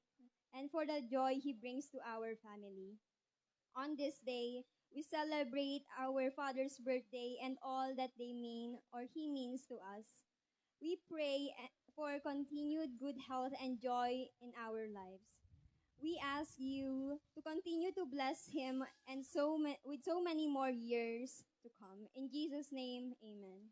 and for the joy he brings to our family. On this day, we celebrate our Father's birthday and all that they mean or he means to us. We pray for continued good health and joy in our lives. We ask you to continue to bless him and with so many more years to come. In Jesus' name, amen.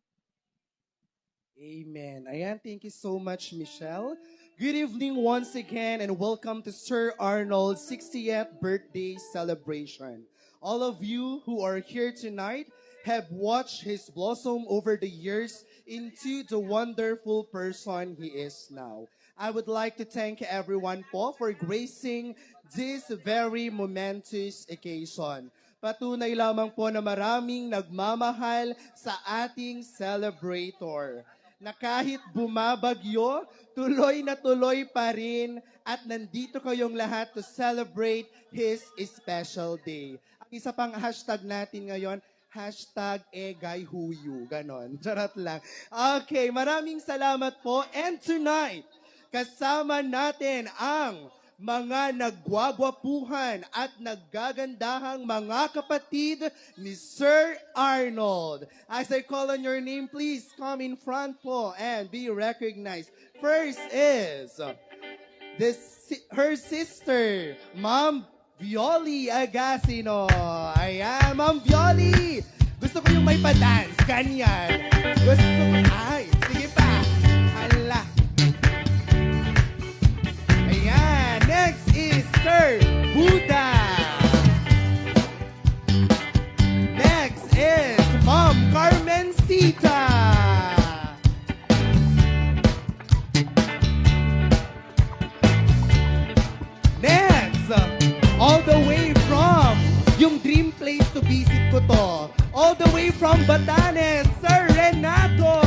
Amen. Ayan, thank you so much, Michelle. Good evening once again and welcome to Sir Arnold's 60th birthday celebration. All of you who are here tonight have watched his blossom over the years into the wonderful person he is now. I would like to thank everyone po for gracing this very momentous occasion. Patunay lamang po na maraming nagmamahal sa ating celebrator. Na kahit bumabagyo, tuloy na tuloy pa rin at nandito kayong lahat to celebrate his special day. Ang isa pang hashtag natin ngayon, hashtag egayhuyu. Ganon. Charot lang. Okay, maraming salamat po. And tonight, kasama natin ang mga nagwagwapuhan at naggagandahang mga kapatid ni Sir Arnold. As I call on your name, please come in front po and be recognized. First is her sister, Ma'am Violi Agasino. Ayan, Ma'am Violi. Gusto ko yung may pa-dance. Ganyan. Gusto ko, ay, sige pa. Hala. Ayan, next is Sir Buddha. Next is Ma'am Carmencita. Next, all the way from yung dream place to visit ko to. All the way from Batanes, Sir Renato.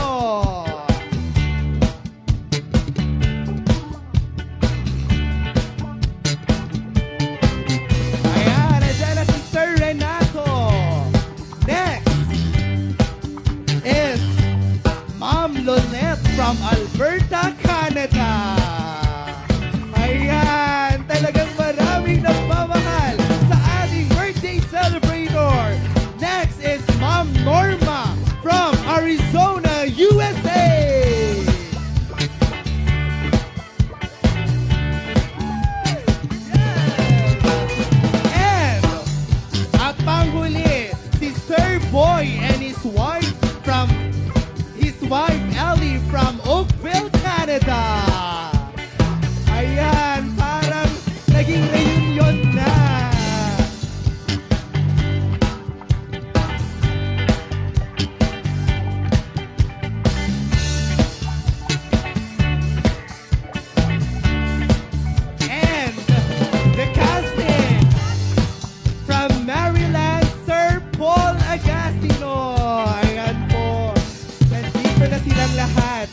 Ayan, nandiyan na si Sir Renato. Next is Ma'am Lonette from Alberta, Canada. Ayan, talagang maraming nagmamahal sa ating birthday celebrator. Next is Ma'am Norma from Arizona, USA. And at panghuli, si Sir Boy and his wife Ellie from Oakville, Canada. Ayan, parang naging reunion na. And the cousin from Maryland, Sir Paul Agasino. Ayan po. Nandito na silang lahat.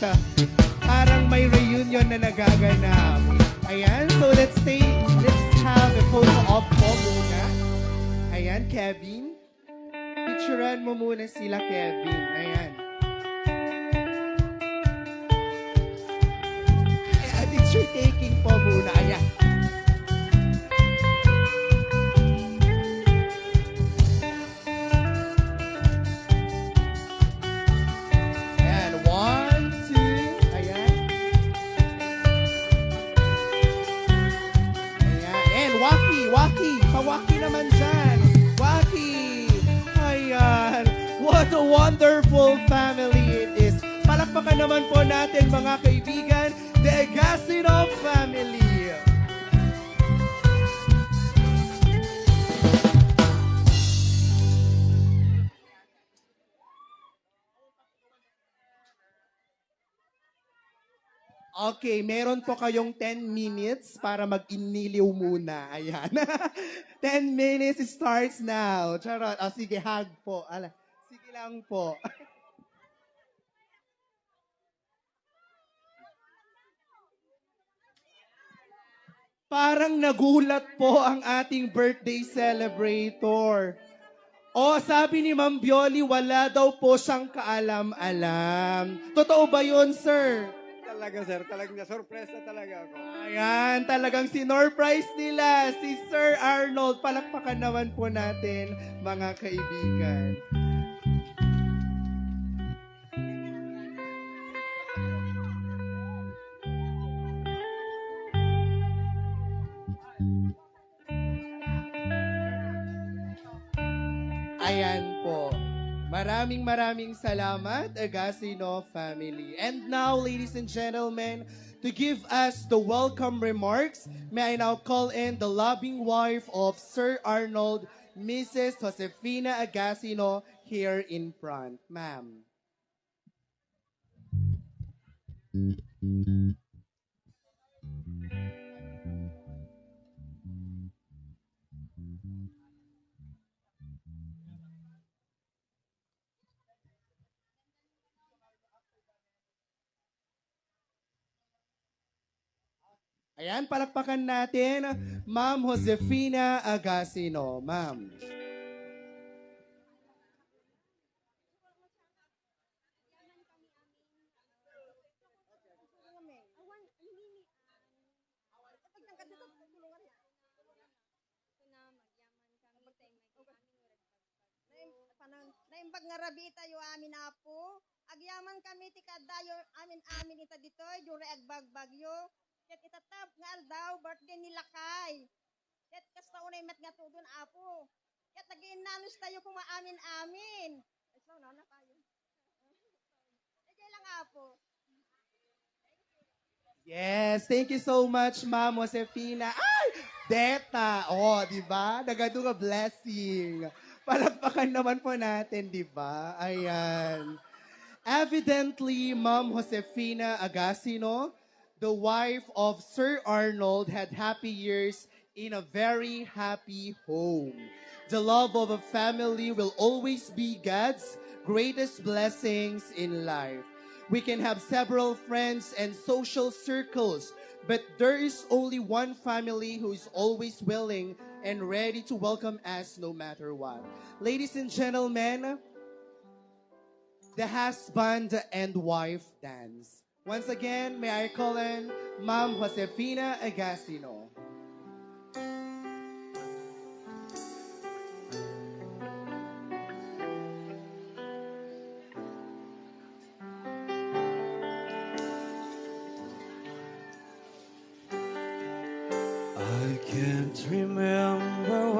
Parang may reunion na nagaganap. Ayan, so let's have a photo op po muna. Ayan, Kevin. Picturean mo muna sila, Kevin. Ayan. Picture taking po muna. Ayan. Ayan, 1, 2, ayan. Ayan, and Waki, pawaki naman dyan. Waki, ayan. What a wonderful family it is. Palakpakan naman po natin mga kaibigan, the Agasino family. Okay, meron po kayong 10 minutes para mag-iniliw muna. Ayan. 10 minutes starts now. Charot. O, sige, hug po. Ala, sige lang po. Parang nagulat po ang ating birthday celebrator. O, sabi ni Ma'am Violi, wala daw po siyang kaalam-alam. Totoo ba yun, sir? Talaga, sir. Talagang na-surpresa talaga ako. Ayan, talagang sinurprise nila si Sir Arnold. Palakpakan naman po natin, mga kaibigan. Ayan po. Maraming salamat, Agasino family. And now, ladies and gentlemen, to give us the welcome remarks, may I now call in the loving wife of Sir Arnold, Mrs. Josefina Agasino here in front. Ma'am. Ayan, palakpakan natin, Ma'am Josefina Agasino. Ma'am. Naimbag nga rabi tayo amin apo. Agyaman kami ti kadayo amin ita ditoy dure agbagbagyo. Ket itatab nga aldaw birthday nila kay. Ket kasta unay met nga tudon apo. Ket nagiinanos tayo kung maamin-amin. So na tayo. Ege lang apo. Yes, thank you so much, Ma'am Josefina. Ay! Deta! Oh, di ba? Nagadunga blessing. Palakpakan naman po natin, di ba? Ayan. Evidently, Ma'am Josefina Agasino, the wife of Sir Arnold, had happy years in a very happy home. The love of a family will always be God's greatest blessings in life. We can have several friends and social circles, but there is only one family who is always willing and ready to welcome us no matter what. Ladies and gentlemen, the husband and wife dance. Once again, may I call in Ma'am Josefina Agasino. I can't remember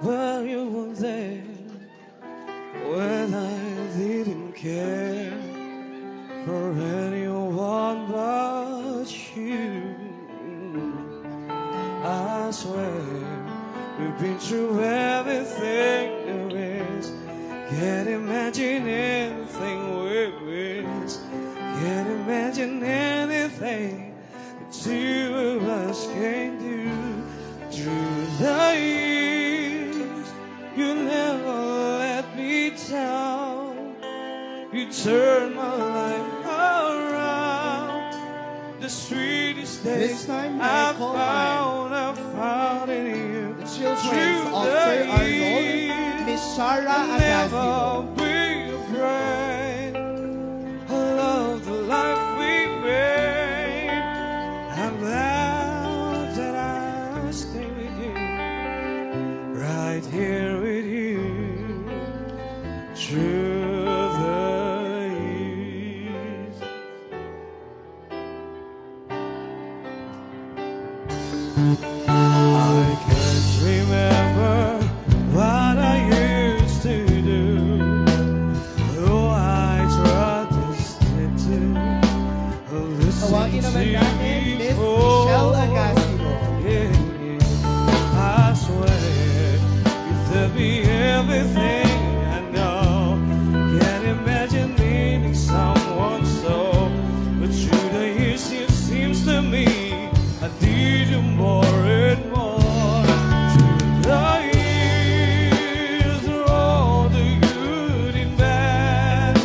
when you were there, when I didn't care for anyone but you. I swear we've been through everything there is. Can't imagine anything we miss. Can't imagine anything the two of us can do. Through the years, you never let me down. You turned my life around. The sweetest days This time, may I I call found in you. the children Through of the Sir Arnold, years, Miss Shara never Agasino. be afraid. I love the life we made. I'm glad that I stay with you, right here with you, through the years. I can't remember what I used to do, though I tried to stick to listen Tawagin naman to natin you Miss before. Michelle Agasino. Yeah, yeah. I swear you tell me everything I know. Can't imagine needing someone so, but through the years it seems to me I need you more and more. Through the years, through all the good and bad,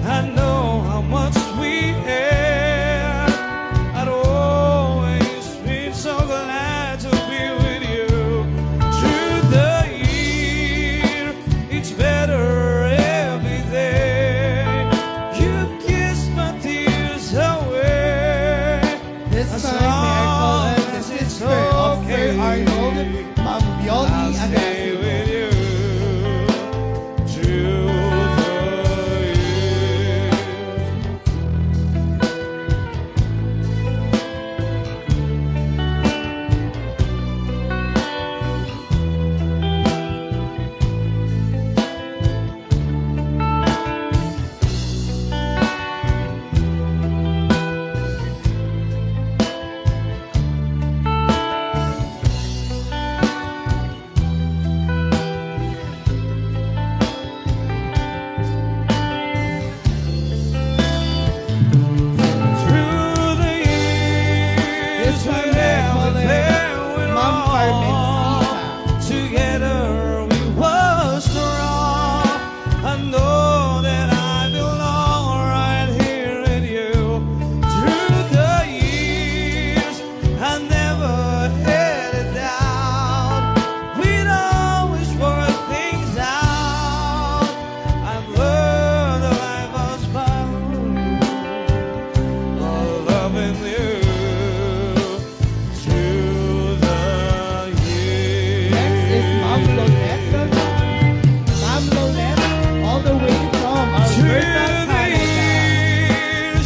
I know how much we had. I'd always loving you through the years. Next is Ma'am Lolette. Ma'am Lolette, all the way from Alberta, Canada.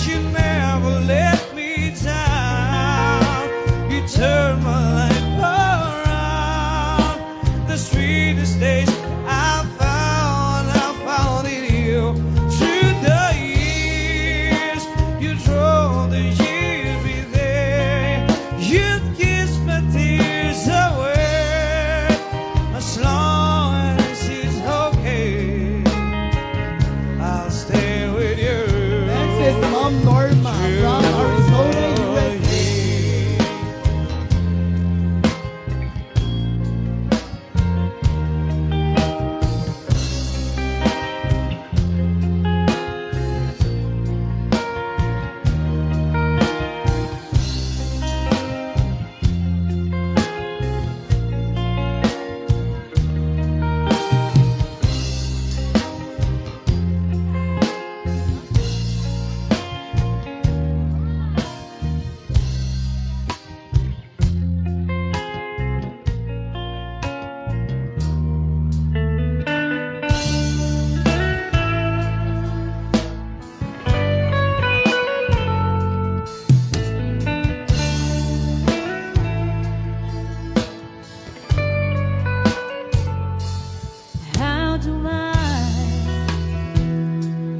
You never let me down. You turn my life around. The sweetest days I found in you. Through the years, you drove the years be there. You'd kiss my tears away. As long as it's okay, I'll stay with you. Next is Ma'am Norma from Arizona, USA. How do I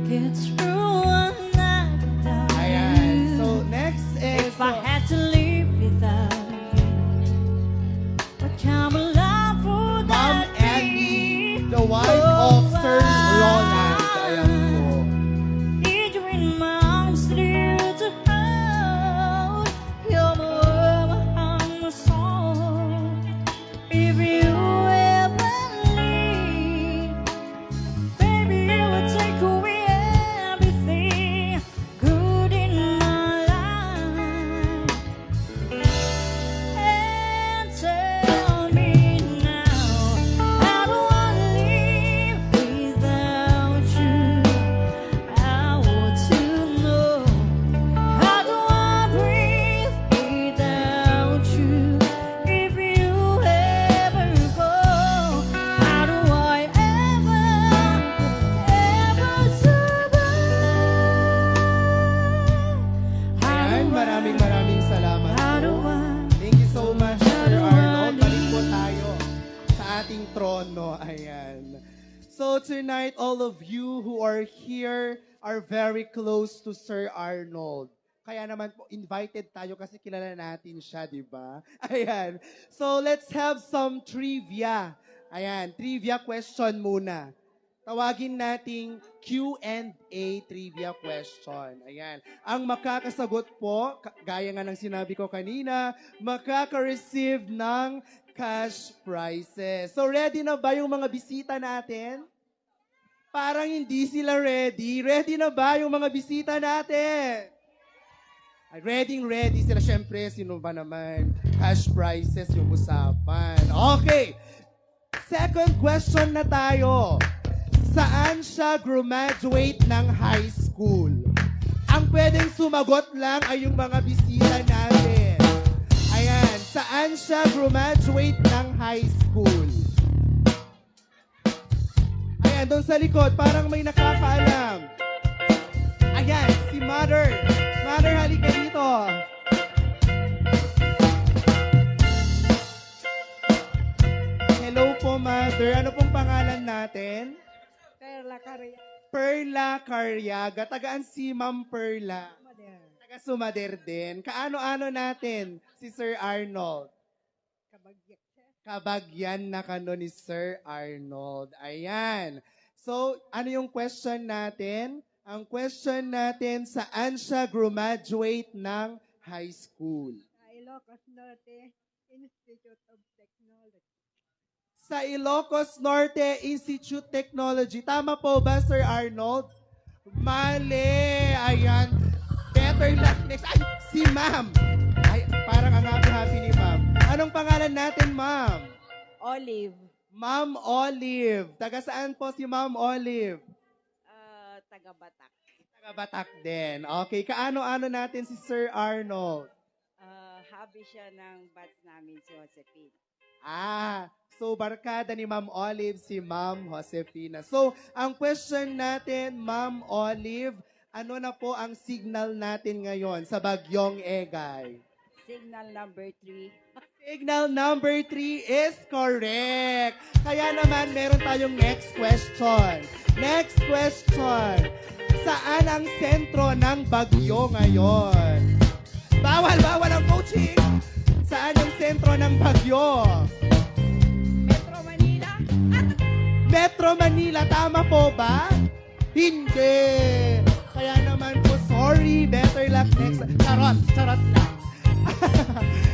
get through a night without Ayan. you? So, next is... If I had to live without you, what kind of life would Ma'am that Annie, be? the wife of Sir Roland. Ayan po. Need you in my arms, dear, to hold. You're my world, my soul. If you ever leave, baby, you will take away everything good in my life. And tell me now, how do I live without you? I want to know, how do I breathe without you? If you ever go, how do I ever survive? Ayan, maraming salamat How do po. I? Thank you so much, How Sir do Arnold. I Balik po live? tayo sa ating trono. Ayan. So tonight, all of you who are here are very close to Sir Arnold. Kaya naman po, invited tayo kasi kilala natin siya, di ba? Ayan. So let's have some trivia. Ayan, trivia question muna. Tawagin nating Q&A trivia question. Ayan. Ang makakasagot po, gaya nga ng sinabi ko kanina, makaka-receive ng cash prizes. So ready na ba yung mga bisita natin? Parang hindi sila ready. Ready na ba yung mga bisita natin? Ay, ready sila. Siyempre, sino ba naman? Cash prizes yung usapan. Okay. Second question na tayo. Saan siya graduate ng high school? Ang pwedeng sumagot lang ay yung mga bisita natin. Ayan, saan siya graduate ng high school? Ayan, doon sa likod, parang may nakakaalam. Ayan, si Mother. Mother, halika dito. Hello po, Mother. Ano pong pangalan natin? Perla Caria. Perla Carriaga. Tagaan si Ma'am Perla. Taga Sumader din. Kaano-ano natin si Sir Arnold? Kabagyan na kano ni Sir Arnold. Ayan. So, ano yung question natin? Ang question natin, saan siya graduate ng high school? Sa Ilocos Norte Institute of Technology. Sa Ilocos Norte Institute Technology. Tama po ba, Sir Arnold? Mali. Ayan. Better luck next. Ay, si Ma'am. Ay, parang ang happy-happy ni Ma'am. Anong pangalan natin, Ma'am? Olive. Ma'am Olive. Taga saan po si Ma'am Olive? Taga Batac. Taga Sa Batac din. Okay, kaano-ano natin si Sir Arnold? Hobby siya ng bats namin si Josephine. So barkada ni Ma'am Olive si Ma'am Josefina. So, ang question natin, Ma'am Olive, ano na po ang signal natin ngayon sa Bagyong Egay? Signal number 3. Signal number 3 is correct. Kaya naman, meron tayong next question. Next question. Saan ang sentro ng bagyo ngayon? Bawal ang coaching. Saan ang sentro ng bagyo? Metro Manila. Metro Manila, tama po ba? Hindi. Kaya naman po, sorry. Better luck next. Charot lang.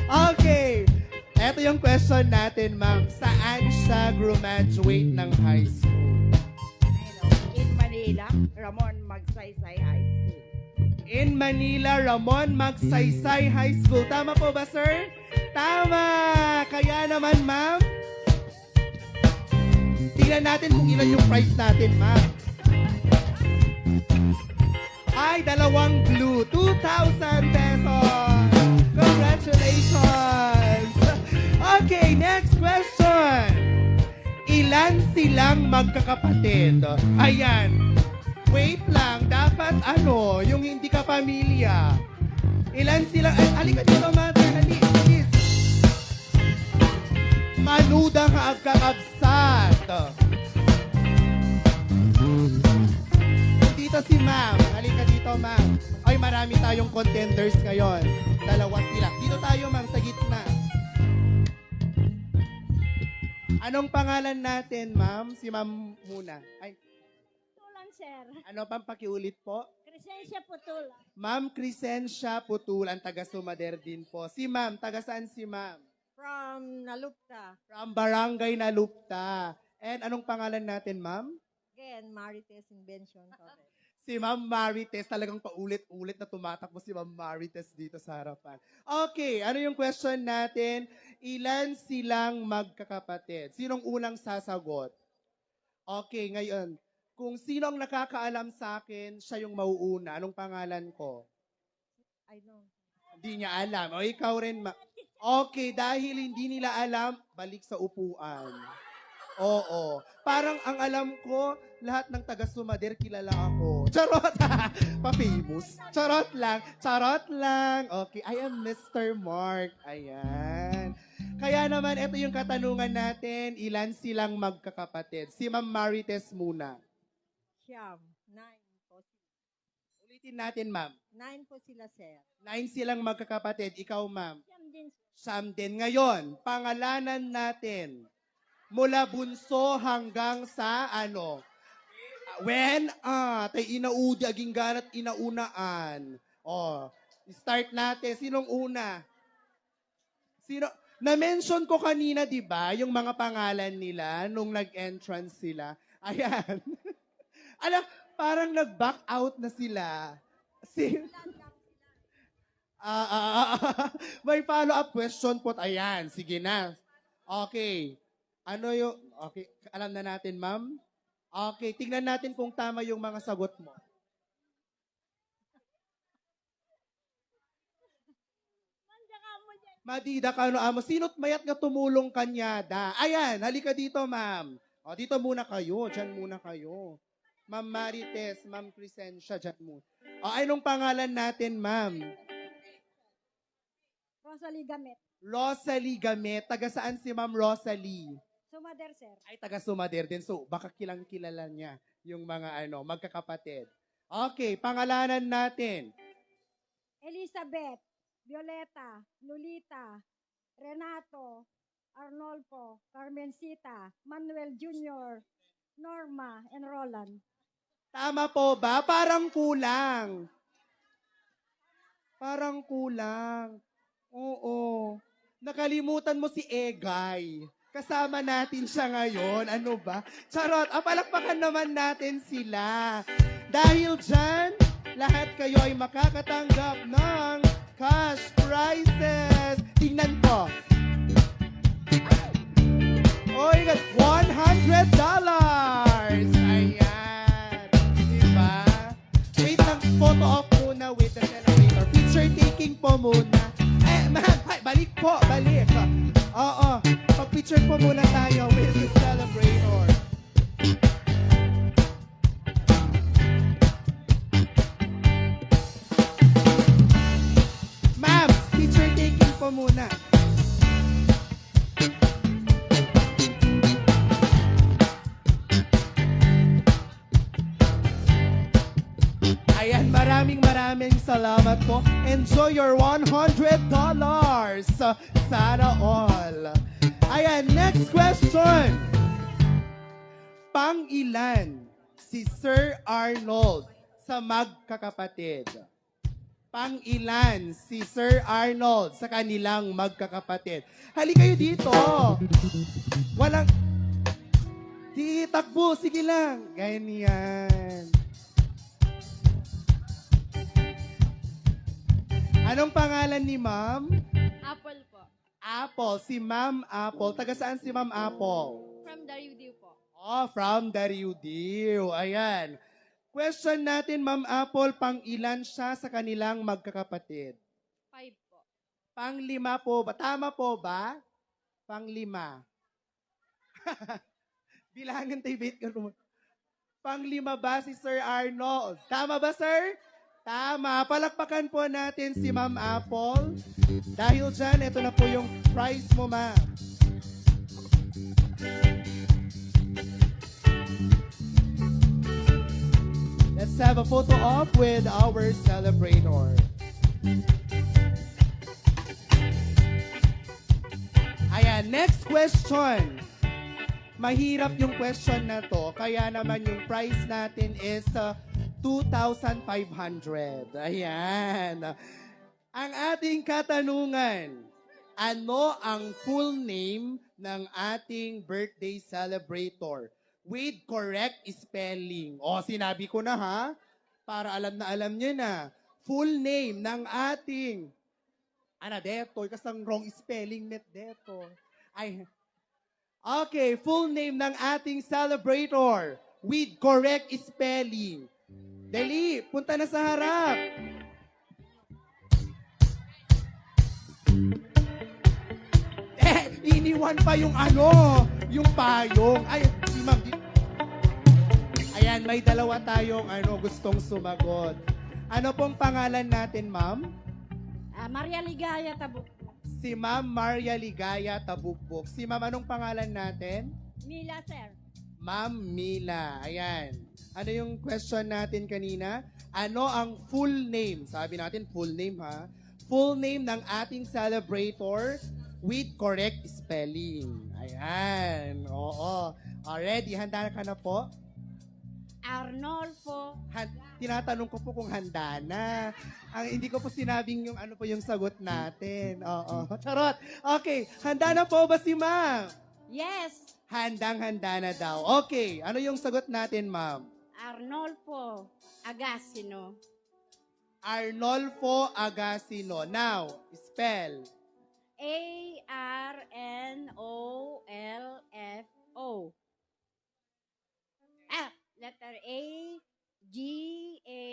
Okay. Ito yung question natin, ma'am. Saan siya graduate ng high school? In Manila, Ramon Magsaysay High School. In Manila, Ramon Magsaysay High School. Tama po ba, sir? Tama! Kaya naman, ma'am, tingnan natin kung ilan yung price natin, ma'am. Ay, 2 blue. 2,000 pesos. Congratulations! Okay, next question. Ilan silang magkakapatid? Ayan. Wait lang, dapat yung hindi ka pamilya. Ilan silang, halika dito, mother, halika, please. Manudang agkakabsat. Dito si ma'am, halika dito, ma'am. Ay, marami tayong contenders ngayon. 2 sila. Dito tayo, ma'am, sa gitna. Anong pangalan natin, ma'am? Si ma'am muna. Ay, Tulan, sir. ano pang pakiulit po? Crescencia Putula. Ma'am Crescencia Putulan, taga Sumader din po. Si ma'am, taga saan si ma'am? From Nalupta. From Barangay Nalupta. And anong pangalan natin, ma'am? Again, Marites Invention. Si Ma'am Marites, talagang paulit-ulit na tumatakbo si Ma'am Marites dito sa harapan. Okay, ano yung question natin? Ilan silang magkakapatid? Sinong unang sasagot? Okay, ngayon, kung sino ang nakakaalam sa akin, siya yung mauuna. Anong pangalan ko? I know. Hindi niya alam. O ikaw rin, okay, dahil hindi nila alam, balik sa upuan. Oo. Parang ang alam ko, lahat ng taga-Sumader kilala ako. Charot! Pa-famous. Charot lang. Okay, I am Mr. Mark. Ayan. Kaya naman, ito yung katanungan natin, ilan silang magkakapatid? Si Ma'am Marites muna. Siyam. 9 po. Ulitin natin, ma'am. 9 po sila, sir. 9 silang magkakapatid. Ikaw, ma'am. Siyam din, sir. Siyam din. Ngayon, pangalanan natin. Mula bunso hanggang sa when tay inaudi aging ganat inaunaan. Start natin. Sinong una? Na-mention ko kanina, 'di ba, yung mga pangalan nila nung nag-entrance sila. Ayan. Parang nag-back out na sila. May follow-up question po. Ayan, sige na. Okay. Okay, alam na natin, ma'am? Okay, tingnan natin kung tama yung mga sagot mo. Madida ka amo. Sino't mayat nga tumulong kanyada? Ayan, halika dito, ma'am. Dito muna kayo. Diyan muna kayo. Ma'am Marites, Ma'am Crescencia, diyan muna. Anong pangalan natin, ma'am? Rosalie Gamet. Rosalie Gamet. Taga saan si Ma'am Rosalie? Sumader, sir. Ay, taga Sumader din. So, baka kilala niya yung mga magkakapatid. Okay, pangalanan natin. Elizabeth, Violeta, Lolita, Renato, Arnolfo, Carmencita, Manuel Jr., Norma, and Roland. Tama po ba? Parang kulang. Oo. Nakalimutan mo si Egay. Kasama natin siya ngayon. Ano ba? Charot. Palakpakan naman natin sila. Dahil dyan, lahat kayo ay makakatanggap ng cash prizes. Tingnan po. Oy, $100. Ayan. Diba? Wait lang. Picture taking po muna. Ma'am, ay, balik po, balik. Oo, pag-picture po muna tayo with the celebrator. Ma'am, picture taking po muna. Ayan, maraming salamat po. Enjoy your $100. Sana all. Ayan, next question. Pang-ilan si Sir Arnold sa magkakapatid? Pang-ilan si Sir Arnold sa kanilang magkakapatid? Hali kayo dito. Walang... Takbo, sige lang. Ganyan. Anong pangalan ni Ma'am? Apple po. Apple. Si Ma'am Apple. Taga saan si Ma'am Apple? From Dariudiw po. Oh, from Dariudiw. Ayan. Question natin, Ma'am Apple, pang ilan siya sa kanilang magkakapatid? 5 po. Pang-5 po ba? Tama po ba? Pang-5. Bilangan tayo, bait ka naman. Pang-5 ba si Sir Arnold? Tama ba, sir? Tama. Palakpakan po natin si Ma'am Apple. Dahil dyan, ito na po yung prize mo, ma'am. Let's have a photo op with our celebrator. Ayan, next question. Mahirap yung question na to, kaya naman yung prize natin is 2,500. Ayan. Ang ating katanungan, ano ang full name ng ating birthday celebrator? With correct spelling. O, sinabi ko na ha, para alam niyo na. Full name ng ating, deto, kasang wrong spelling net deto. Okay, full name ng ating celebrator with correct spelling. Dali, punta na sa harap. Iniwan pa yung yung payong. Ay, si ma'am. Ayan, may dalawa tayong gustong sumagot. Ano pong pangalan natin, ma'am? Maria Ligaya Tabuk. Si Ma'am Maria Ligaya Tabukbok. Si ma'am, anong pangalan natin? Mila, sir. Ma'am Mila. Ayan. Ano yung question natin kanina? Ano ang full name? Sabi natin full name ha. Full name ng ating celebrator with correct spelling. Ayan. Oo. Already, handa ka na po? Arnold po. Tinatanong ko po kung handa na. Hindi ko po sinabing yung po yung sagot natin. Oo. Charot. Okay. Handa na po ba si ma'am? Yes. Handang-handa na daw. Okay. Ano yung sagot natin, ma'am? Arnolfo Agasino. Arnolfo Agasino. Now, spell. Arnolfo. Letter A, G, A,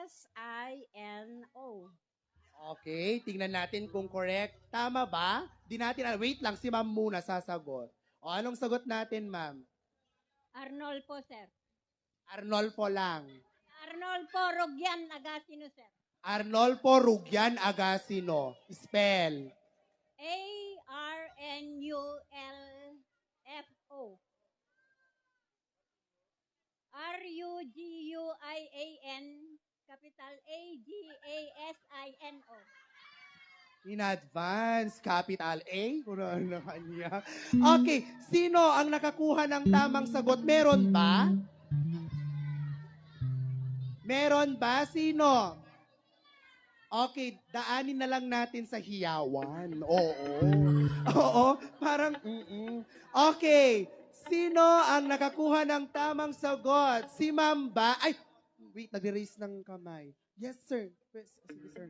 S-I-N-O. Okay, tingnan natin kung correct. Tama ba? Wait lang, si ma'am muna sasagot. O, anong sagot natin, ma'am? Arnolfo, sir. Arnolfo lang. Arnolfo Rogyan Agasino, sir. Arnolfo Rugyan Agasino. Spell. A-R-N-U-L-F-O. R-U-G-U-I-A-N, capital A-G-A-S-I-N-O. In advance, capital A. Kung ano kanya. Okay, sino ang nakakuha ng tamang sagot? Meron ba? Meron ba? Sino? Okay, daanin na lang natin sa hiyawan. Oo. Oo, parang, Okay, sino ang nakakuha ng tamang sagot? Si ma'am ba? Ay, wait, nag-raise ng kamay. Yes, sir. Sige, sir.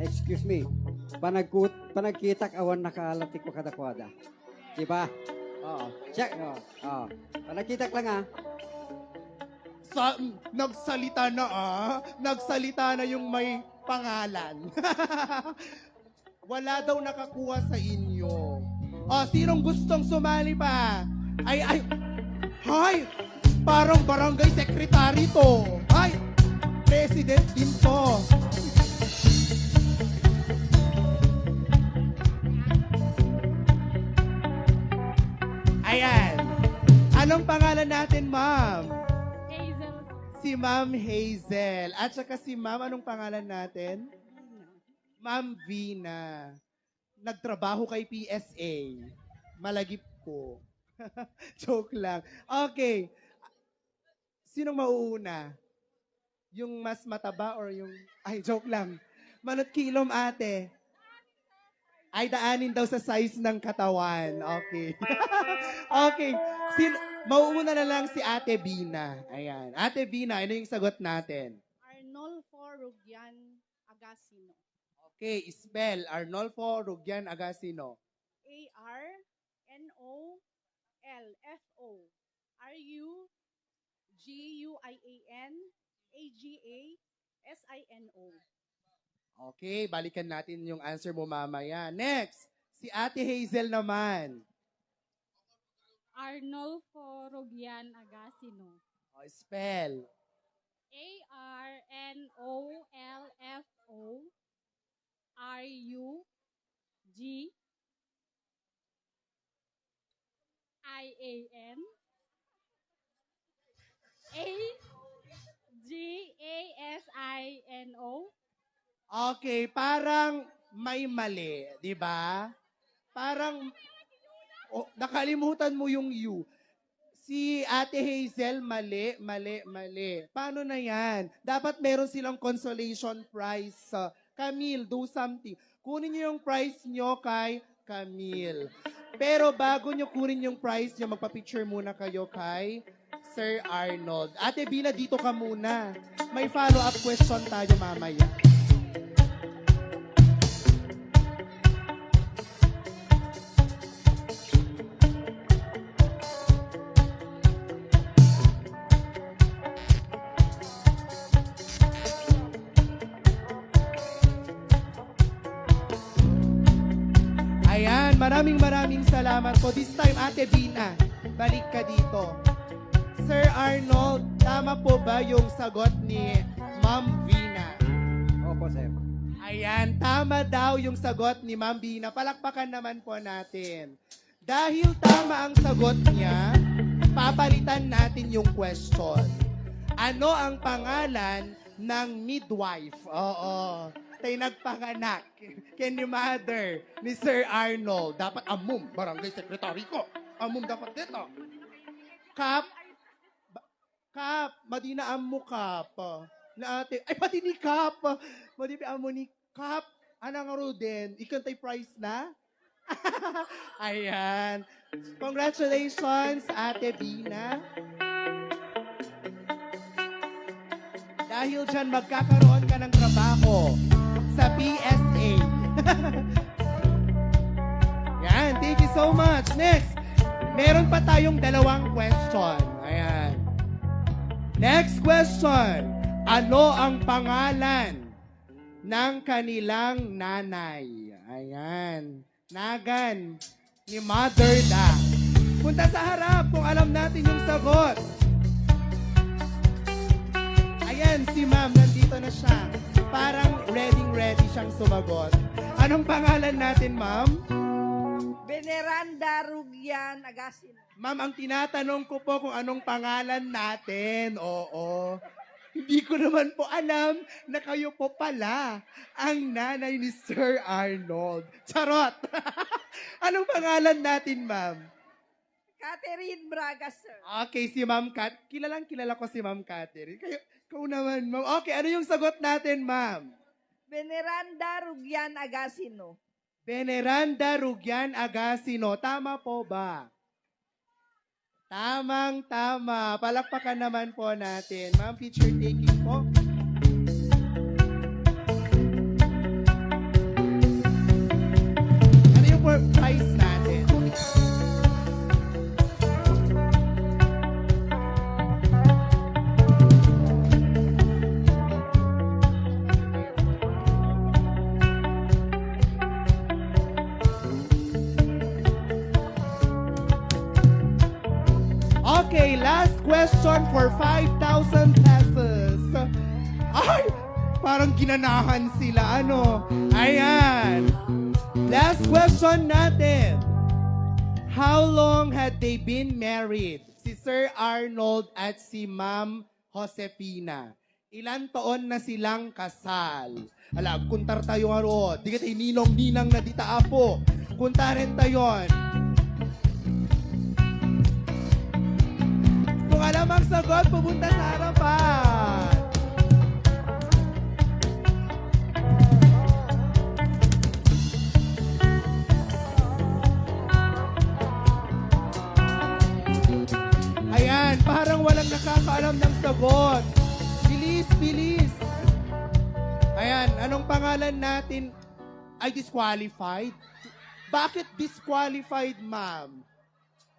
Excuse me. Panagkitak awan nakalatik ko kadakwada. Diba? Oo. Check. Oo. Panagkitak lang Nagsalita na Nagsalita na yung may pangalan. Wala daw nakakuha sa inyo. Sinong gustong sumali pa? Hay! Parang barangay secretary to. Hay! President din to. Ayan. Anong pangalan natin, ma'am? Hazel. Si Ma'am Hazel. At saka si ma'am, anong pangalan natin? Ma'am Vina. Nagtrabaho kay PSA. Malagip ko. Joke lang. Okay. Sinong mauuna? Yung mas mataba or yung... Ay, joke lang. Manot kilom, ate. Ay, daanin daw sa size ng katawan. Okay. Okay. Mauuna na lang si Ate Bina. Ayan. Ate Bina, ano yung sagot natin? Arnolfo Rugian Agasino. Okay, spell Arnolfo Rugian Agasino. Arnolfo Rugian Agasino. Okay, balikan natin yung answer mo mamaya. Next, si Ate Hazel naman. Arnolfo Rugian Agasino. Spell. Arnolfo Okay, parang may mali, di ba? Parang nakalimutan mo yung U. Si Ate Hazel, mali. Paano na yan? Dapat meron silang consolation prize. Camille, do something. Kunin niyo yung prize nyo kay Camille. Pero bago nyo kunin yung prize nyo, magpa-picture muna kayo kay Sir Arnold. Ate Bina, dito ka muna. May follow-up question tayo mamaya. Ayan, maraming salamat po. This time, Ate Bina, balik ka dito. Sir Arnold, tama po ba yung sagot ni Ma'am Vina? Opo, sir. Ayan, tama daw yung sagot ni Ma'am Vina. Palakpakan naman po natin. Dahil tama ang sagot niya, papalitan natin yung question. Ano ang pangalan ng midwife? Oo. Tayo nagpanganak kay ni mother ni Sir Arnold. Dapat amum, barangay secretary ko. Amum dapat dito. Kap, madina amu kap. Na ate, ay pati ni Kap. Madina amu ni Kap. Anang Ruden, ikantay prize na? Ayan. Congratulations, Ate Bina. Dahil dyan, magkakaroon ka ng trabaho sa PSA. Yan, thank you so much. Next, meron pa tayong dalawang question. Ayan. Next question. Ano ang pangalan ng kanilang nanay? Ayan. Nagan ni Mother Da. Punta sa harap kung alam natin yung sagot. Ayan, si ma'am, nandito na siya. Parang ready siyang sumagot. Anong pangalan natin, ma'am? Veneranda Rugian Agasino. Ma'am, ang tinatanong ko po kung anong pangalan natin. Oo. Hindi ko naman po alam na kayo po pala ang nanay ni Sir Arnold. Charot! Anong pangalan natin, ma'am? Catherine Braga, sir. Okay, si Ma'am Kat. Kilala ko si Ma'am Catherine. Ikaw naman, ma'am. Okay, ano yung sagot natin, ma'am? Veneranda Rugian Agasino. Veneranda Rugian Agasino. Tama po ba? Tamang-tama. Palakpakan naman po natin. Ma'am, picture taking po. Ano yung prize natin? Okay, last question for 5,000 pesos. Ay, parang ginanahan sila, ano? Ayan. Last question natin. How long had they been married? Si Sir Arnold at si Ma'am Josefina. Ilan taon na silang kasal? Ala, kuntar tayo nga di kita ninong-ninang na dita apo. Kuntarin tayon. Kung alam ang sagot, pupunta sa harapan. Ayan, parang walang nakakaalam ng sagot. Bilis, bilis. Ayan, anong pangalan natin? Ay, disqualified? Bakit disqualified, ma'am?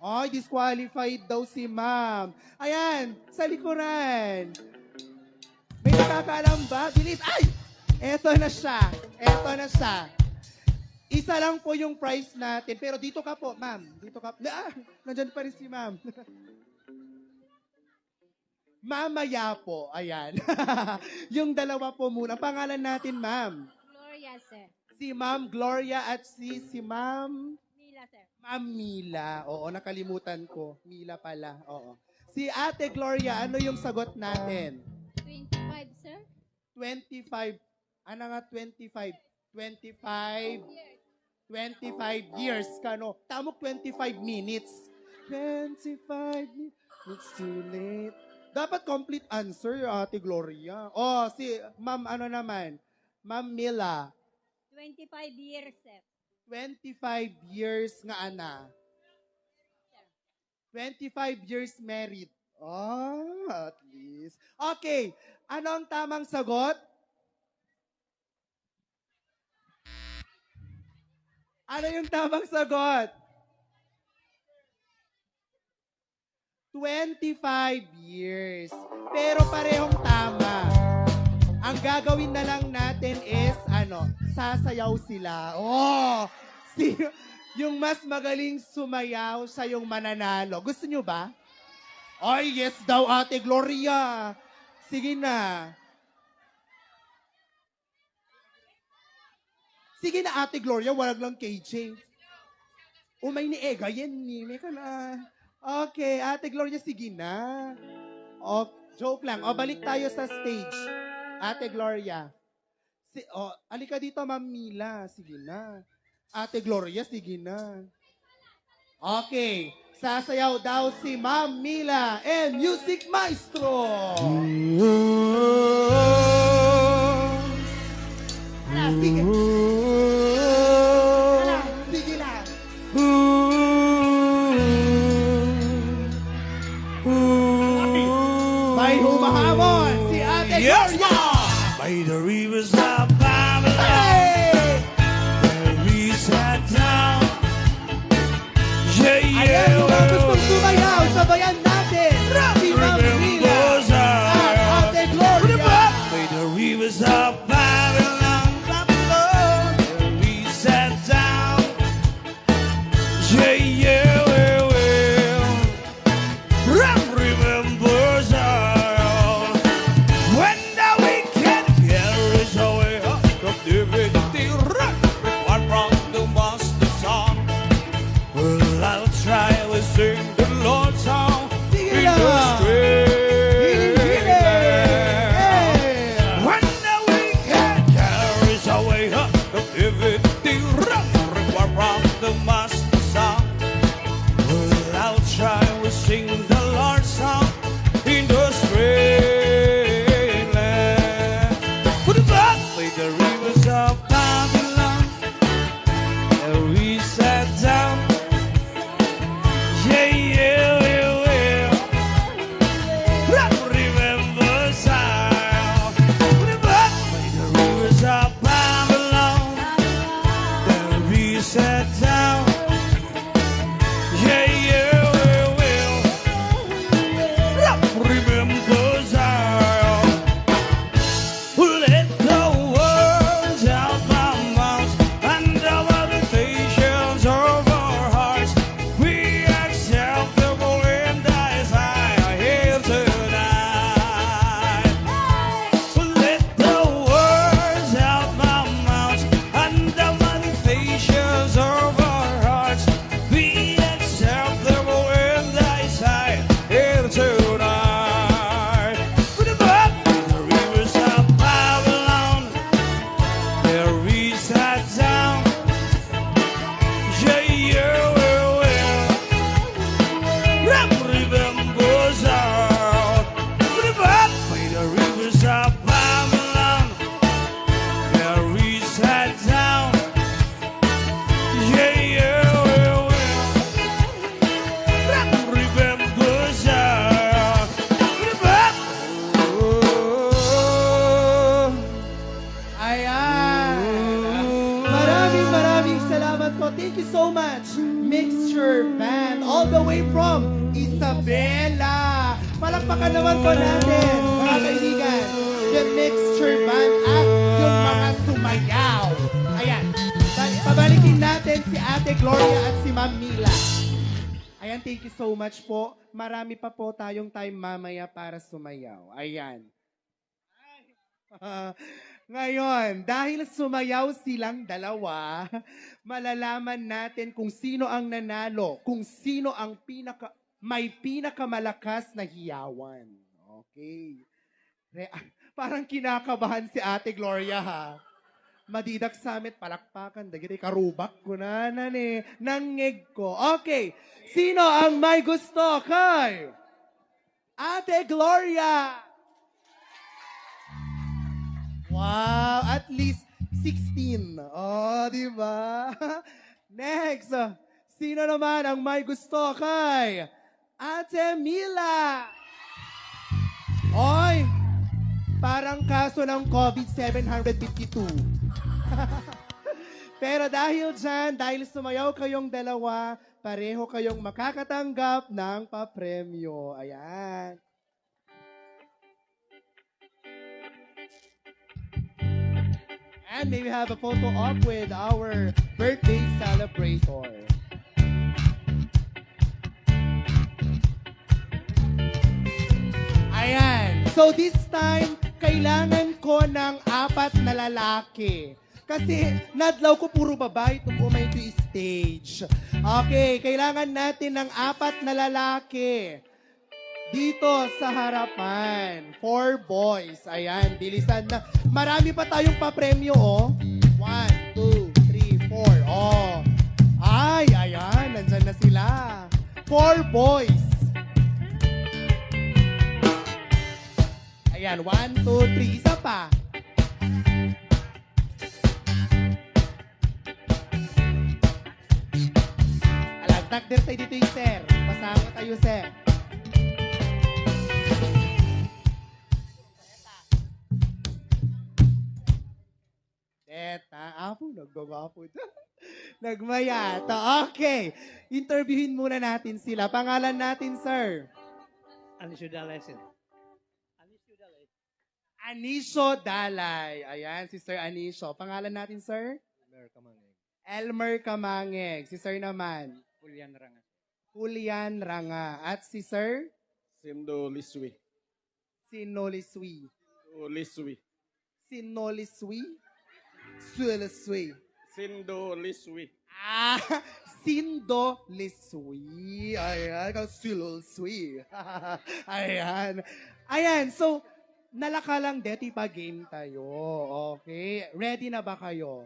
Ay, disqualified daw si ma'am. Ayan, sa likuran. May nakakaalam ba? Bilis. Ay! Eto na siya. Eto na siya. Isa lang po yung price natin. Pero dito ka po, ma'am. Dito ka. Nandyan pa rin si ma'am. Mamaya po. Ayan. Yung dalawa po muna. Pangalan natin, ma'am. Gloria, sir. Si ma'am Gloria at si ma'am... Mila, sir. Ma'am Mila. Oo, nakalimutan ko. Mila pala. Oo. Si Ate Gloria, ano yung sagot natin? 25, sir. 25. Ano nga 25? 25. 25 years. Kano? Tamok 25 minutes. 25 minutes. It's too late. Dapat complete answer, Ate Gloria. Oh, si Ma'am ano naman? Ma'am Mila. 25 years, sir. 25 years nga ana. 25 years married. Oh, at least. Okay. Ano ang tamang sagot? Ano yung tamang sagot? 25 years. Pero parehong tama. Ang gagawin na lang natin is, sasayaw sila. Oh! Yung mas magaling sumayaw, siya yung mananalo. Gusto nyo ba? Ay, yes daw, Ate Gloria. Sige na. Sige na, Ate Gloria, walang lang KJ. Umay ni Ega, yan ni. May ka na. Okay, Ate Gloria, sige na. O, joke lang. O, balik tayo sa stage. Ate Gloria. Alika dito, Ma'am Mila. Sige na. Ate Gloria, sige na. Okay. Sasayaw daw si Ma'am Mila and Music Maestro. Ala, sige. Ala, sige lang. May humahamon si Ate Gloria. By the rivers of Babylon, where we sat down. Yeah, Ayan, mga gustong sumayaw, sabayan natin. Si Ma'am Mila at Ate Gloria. By the rivers of Babylon, Babylon, where we sat down. Yeah, remember Zion. When the wicked carries away captivity, one from the master song. Well, I'll try to sing the Lord's song in the street. When the wicked Ayan. Maraming salamat po. Thank you so much, Mixture Band, all the way from Isabela. Palakpakan naman po natin, mga kaibigan, yung Mixture Band at yung mga sumayaw. Ayan. Pabalikin natin si Ate Gloria at si Ma'am Mila. Ayan, thank you so much po. Marami pa po tayong time mamaya para sumayaw. Ayan. Ngayon, dahil sumayaw silang dalawa, malalaman natin kung sino ang nanalo, kung sino ang may pinakamalakas na hiyawan. Okay. Parang kinakabahan si Ate Gloria, ha? Madidak samit, palakpakan, dagiti karubak ko na nangeg ko. Okay, sino ang may gusto kay Ate Gloria? Wow, at least 16. Oh, di ba? Next, sino naman ang may gusto kay Ate Mila? Oy, parang kaso ng COVID 752. Pero dahil dyan, dahil sumayaw kayong dalawa, pareho kayong makakatanggap ng papremyo. Ayan. And may we have a photo op with our birthday celebrator. Ayan. So this time, kailangan ko ng 4 na lalaki. Kasi nadlaw ko puro babae itong umay to stage. Okay, kailangan natin ng 4 na lalaki. Dito sa harapan. 4 boys. Ayan, bilisan na. Marami pa tayong papremyo, oh. 1, 2, 3, 4. Oh. Ay, ayan, nandyan na sila. 4 boys. Ayan, 1, 2, 3. Isa pa. Alagtag din tayo dito yung sir. Pasama tayo, sir. Apo, nagbabapo. Nagmayata. Okay. Interviewin muna natin sila. Pangalan natin, sir. Anisyo Dalay. Anisyo Dalay. Ayan, si Sir Anisyo. Pangalan natin, sir? Elmer Kamangeg. Si sir naman? Julian Ranga. At si sir? Sindo Liswi. Sinoliswi. Liswi. Sinoliswi? Suliswi. Sindo Liswi. Ah, Sindo Liswi. Ayan, Suliswi. Ayan. Ayan, so, nalakalang deti pa game tayo. Okay, ready na ba kayo?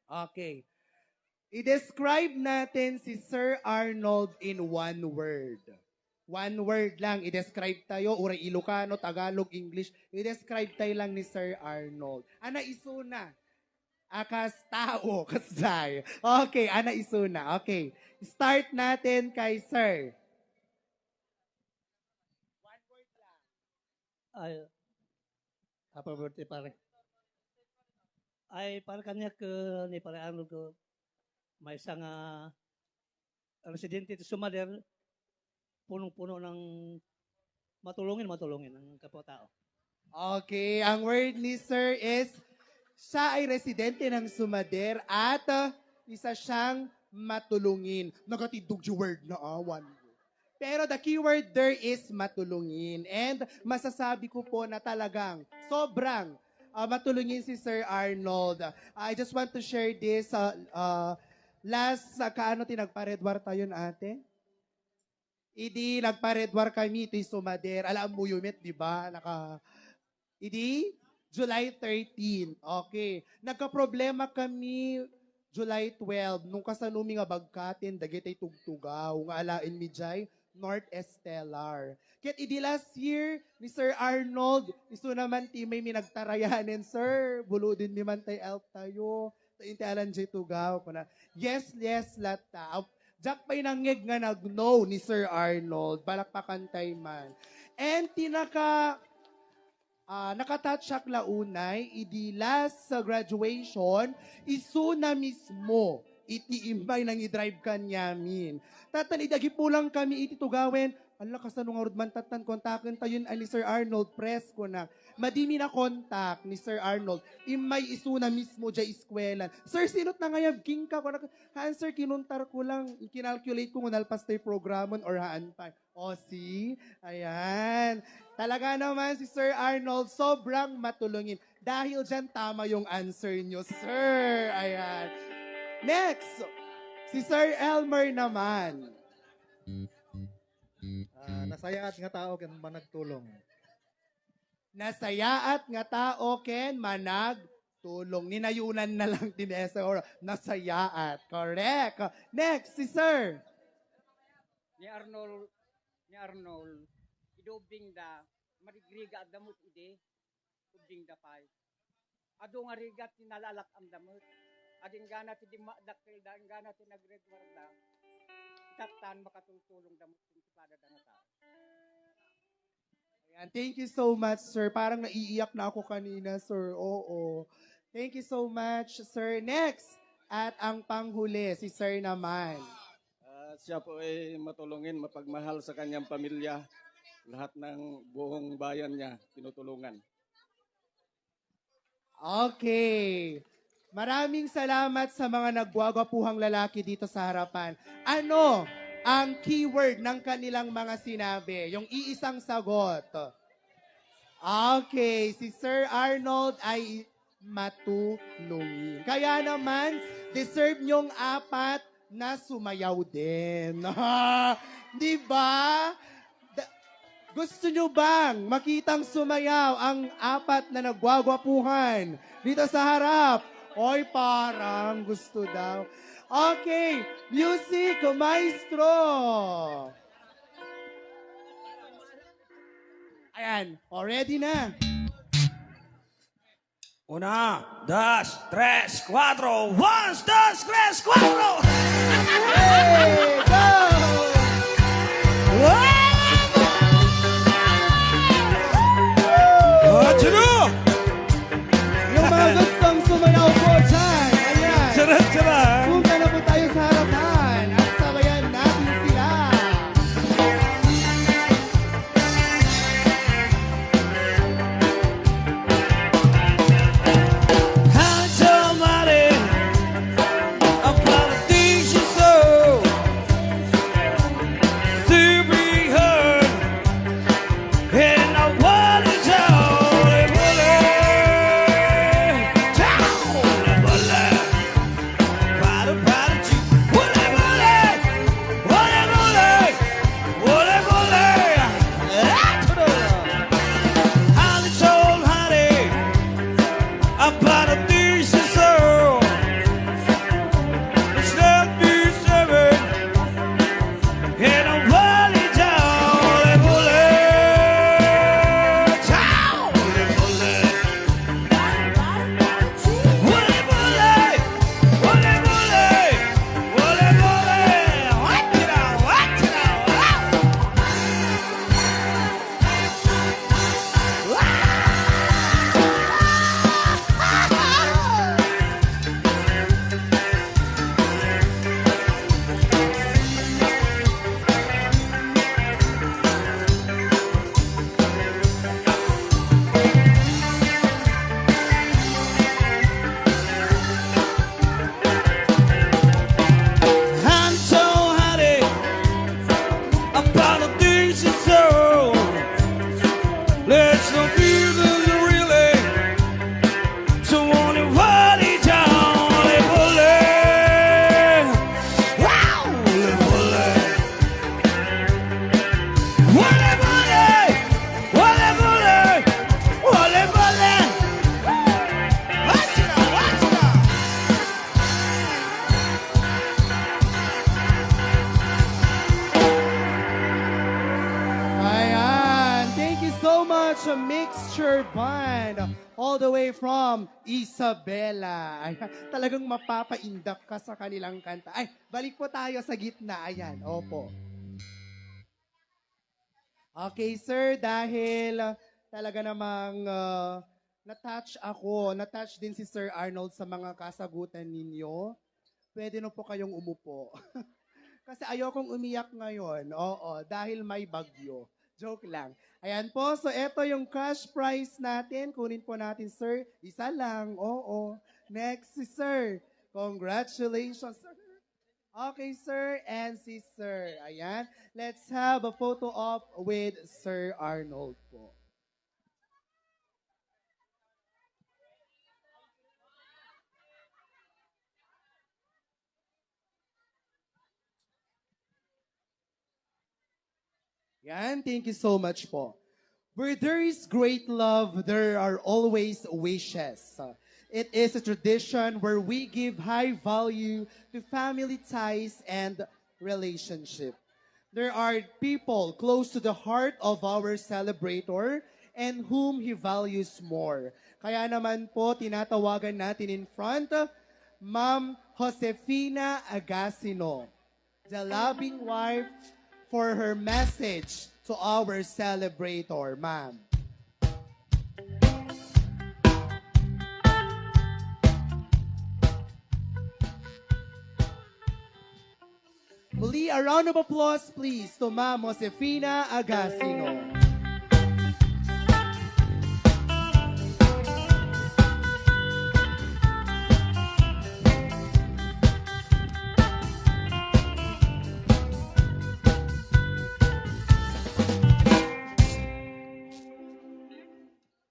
Okay. I-describe natin si Sir Arnold in one word. One word lang, i-describe tayo, uray Ilocano, Tagalog, English, i-describe tayo lang ni Sir Arnold. Ana isuna. Akas tao, kasay. Okay, ana isuna. Okay. Start natin kay Sir. One word lang. Ay, happy birthday pare. Ay, para kanya ni pare Arnold ko, may isang residente sa Sumader, punong-puno ng matulungin ang kapwa-tao. Okay, ang word ni Sir is, siya ay residente ng Sumader at isa siyang matulungin. Nagatidog yung word na one word. Pero the keyword there is matulungin. And masasabi ko po na talagang sobrang matulungin si Sir Arnold. I just want to share this. Last, kaano tinagparedwar tayo na ate? Idi, nagparedwar kami ito yung Sumader. Alam mo yun, di ba? Idi, July 13. Okay. Nagka-problema kami July 12. Nung kasanumi nga bagkatin, dagitay tugtugaw. Nga alain mi jay, Norte Stellar. Kaya idi last year, ni Sir Arnold, iso naman ti may minagtarayanin, sir. Buludin mi man tay elf tayo. Taintialan jay tugaw. Yes, lata. Jack pa'y nangyeg nga nag-no ni Sir Arnold. Balakpakan tay man. And nakatatsak launay, idi last sa graduation, isu na mismo, iti imbay nang i-drive kanyamin. Tatan, idagi pulang kami iti tugawin, ala, kasanong arud man tatan, kontakin tayo ni Sir Arnold, press ko na. Madimi na kontak ni Sir Arnold, imay isu na mismo dya iskwelan. Sir, sinot na ngayon, king ka ko na, haan sir, kinuntar ko lang, kinalculate ko nalpas tayo programon or haan pa. O, see? Ayan. Talaga naman si Sir Arnold, sobrang matulungin. Dahil dyan, tama yung answer nyo, sir. Ayan. Next, si Sir Elmer naman. Nasayaat nga tao ken managtulong. Nasayaat nga tao ken managtulong. Ninayunan na lang din or nasayaat. Correct. Next, si Sir. Ni Arnold, idubing da, marigriga at damot ide, ubing da pay. Ado nga rigat tinalalak ang damot. Ading gana ti di makdakil da, ang gana ti nagredwar da. Tatan makatulong damot kung sipada da nga tao. Ayan, thank you so much, sir. Parang naiiyak na ako kanina, sir. Oo. Thank you so much, sir. Next, at ang panghuli, si sir naman. Siya po ay matulungin, mapagmahal sa kanyang pamilya. Lahat ng buong bayan niya, tinutulungan. Okay. Maraming salamat sa mga nagwagwapuhang lalaki dito sa harapan. Ano ang keyword ng kanilang mga sinabi? Yung iisang sagot. Okay, si Sir Arnold ay matulungin. Kaya naman, deserve nyong 4 na sumayaw din. Di ba? Gusto nyo bang makitang sumayaw ang 4 na nagwagwapuhan dito sa harap? Oy, parang gusto daw. Okay, music, maestro. Ayan, ready na. 1, 2, 3, 4. 1, 2, 3, 4. Hey, go! Yung mga gustong sumayaw po dyan. Ayan. Charot. Punta na po tayo sa harapan at sabayan natin sila. Mixture Band all the way from Isabela. Ay, talagang mapapaindak ka sa kanilang kanta. Ay, balik po tayo sa gitna. Ayan, opo. Okay, sir, dahil talaga namang na-touch din si Sir Arnold sa mga kasagutan ninyo. Pwede na po kayong umupo. Kasi ayokong umiyak ngayon. Oo, dahil may bagyo. Joke lang. Ayan po, so eto yung cash prize natin. Kunin po natin, sir. Isa lang, oo. Next si sir. Congratulations, sir. Okay, sir, and si sir. Ayan. Let's have a photo op with Sir Arnold po. Yan, thank you so much po. Where there is great love, there are always wishes. It is a tradition where we give high value to family ties and relationship. There are people close to the heart of our celebrator and whom he values more. Kaya naman po, tinatawagan natin in front, Ma'am Josefina Agasino, the loving wife, for her message to our celebrator, ma'am. Muli, a round of applause, please, to Ma'am Josefina Agasino.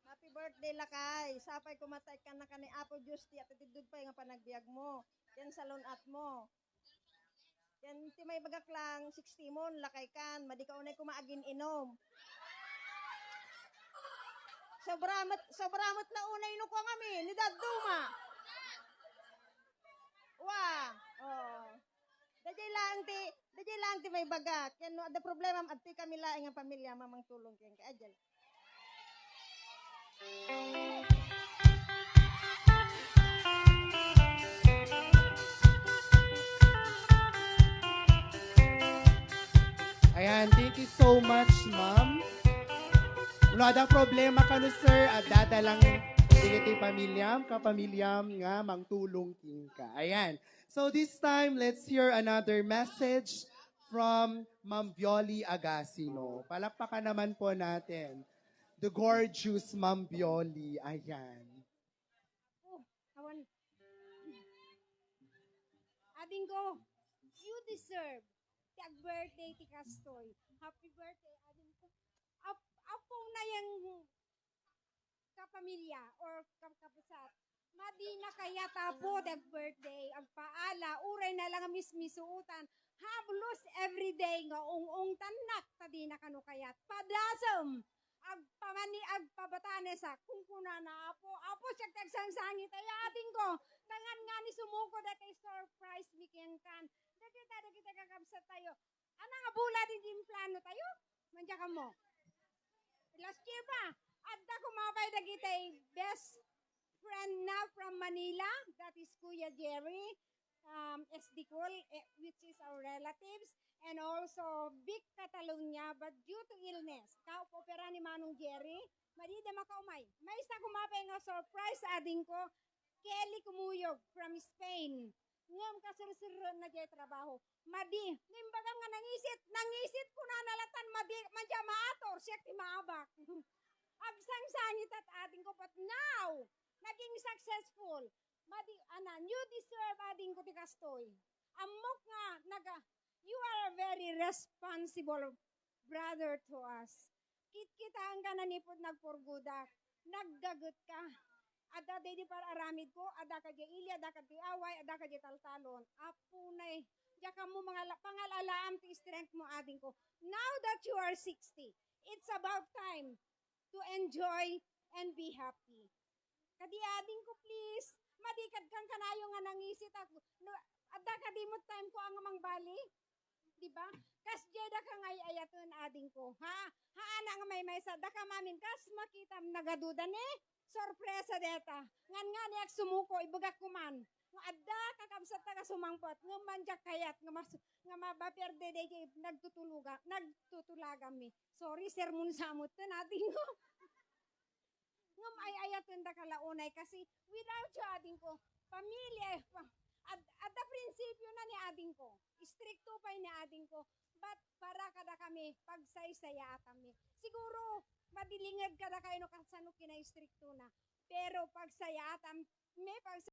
Happy birthday lakay. Sapay kumatay ka na kani Apo Diyos ti at itidud pa nga panagbiag mo. Yan sa lunat mo. Yan ti may bagak lang 60 mon lakay kan. Madi ka unay kumaagin inom. Sobramat na unay no ko ngami ni daduma. Wah. Oh. Dajay lang ti may bagak. Yan no ada problema at ti kami laing nga pamilya mamang tulong ken ka ajal. Ayan, thank you so much, ma'am. Wala daw problema ka no, sir, at dadalang digiti pamilyam, kapamilyam nga mangtulong king ka. Ayan. So this time, let's hear another message from Ma'am Violi Agasino. Palakpakan naman po natin. The gorgeous Ma'am Violi. Ayan. Oh, awan. Ading ko, you deserve tag birthday ti Kastoy. Happy birthday, ading ko. Apo na yung kapamilya or kapusat. Madi na kaya tapo tag birthday. Agpaala, uray na lang mismisuutan. Hablos everyday nga ung tanak tadi na kanu kayat. Padasam. Agpabatanes kung kuna na apo siya tagsangsangi tayo ating ko tangan nga ni sumuko da kay surprise mi kan da kita kakabsat tayo ana nga bula din plano tayo manja ka mo last year pa adda kumapay da kitay best friend na from Manila, that is Kuya Jerry Esdicol, which is our relatives, and also Big Catalonia, but due to illness, kaupopera ni Manong Jerry, madida makaumay. May isa kumapay nga surprise ading ko, Kelly Kumuyog from Spain. Ngam kasir-sir na jay trabaho. Madi, nimbagang nga nangisit ko na nalatan, madi, madya maator, siya ti maabak. Agsang-sangit at ading ko, but now, naging successful. Madi, you deserve ading ko ti Kastoy. Amok nga, you are a very responsible brother to us. Kita ang kananipod nagpurgudak, naggagot ka. Ada di para aramid ko, ada ka di ili, ada ka di away, ada ka di taltalon. Apunay, diya ka mo mga pangalalaam ti strength mo ading ko. Now that you are 60, it's about time to enjoy and be happy. Kadi ading ko please, madikad kang kanayo nga nangisit ako. No, adda ka di mo time ko ang amang bali. Di ba? Kas jeda ka ngay ayaton ading ko. Ana nga may sada ka mamin kas makita nagaduda ni. Sorpresa deta. Ngan yak sumuko ibagak kuman. Nga adda kakabsat ta ka sumangpot. Nga manjak kayat nga mabaperde de nagtutulaga mi. Sorry sermon samot ten ading ko. ngam ay ayaton da kalaunay kasi without you ading ko, pamilya, at the prinsipyo na ni ading ko, stricto pa ni ading ko, but para kada kami, pagsaysaya kami. Siguro, madilingad kada kayo no kasano kina stricto na, pero pagsaya may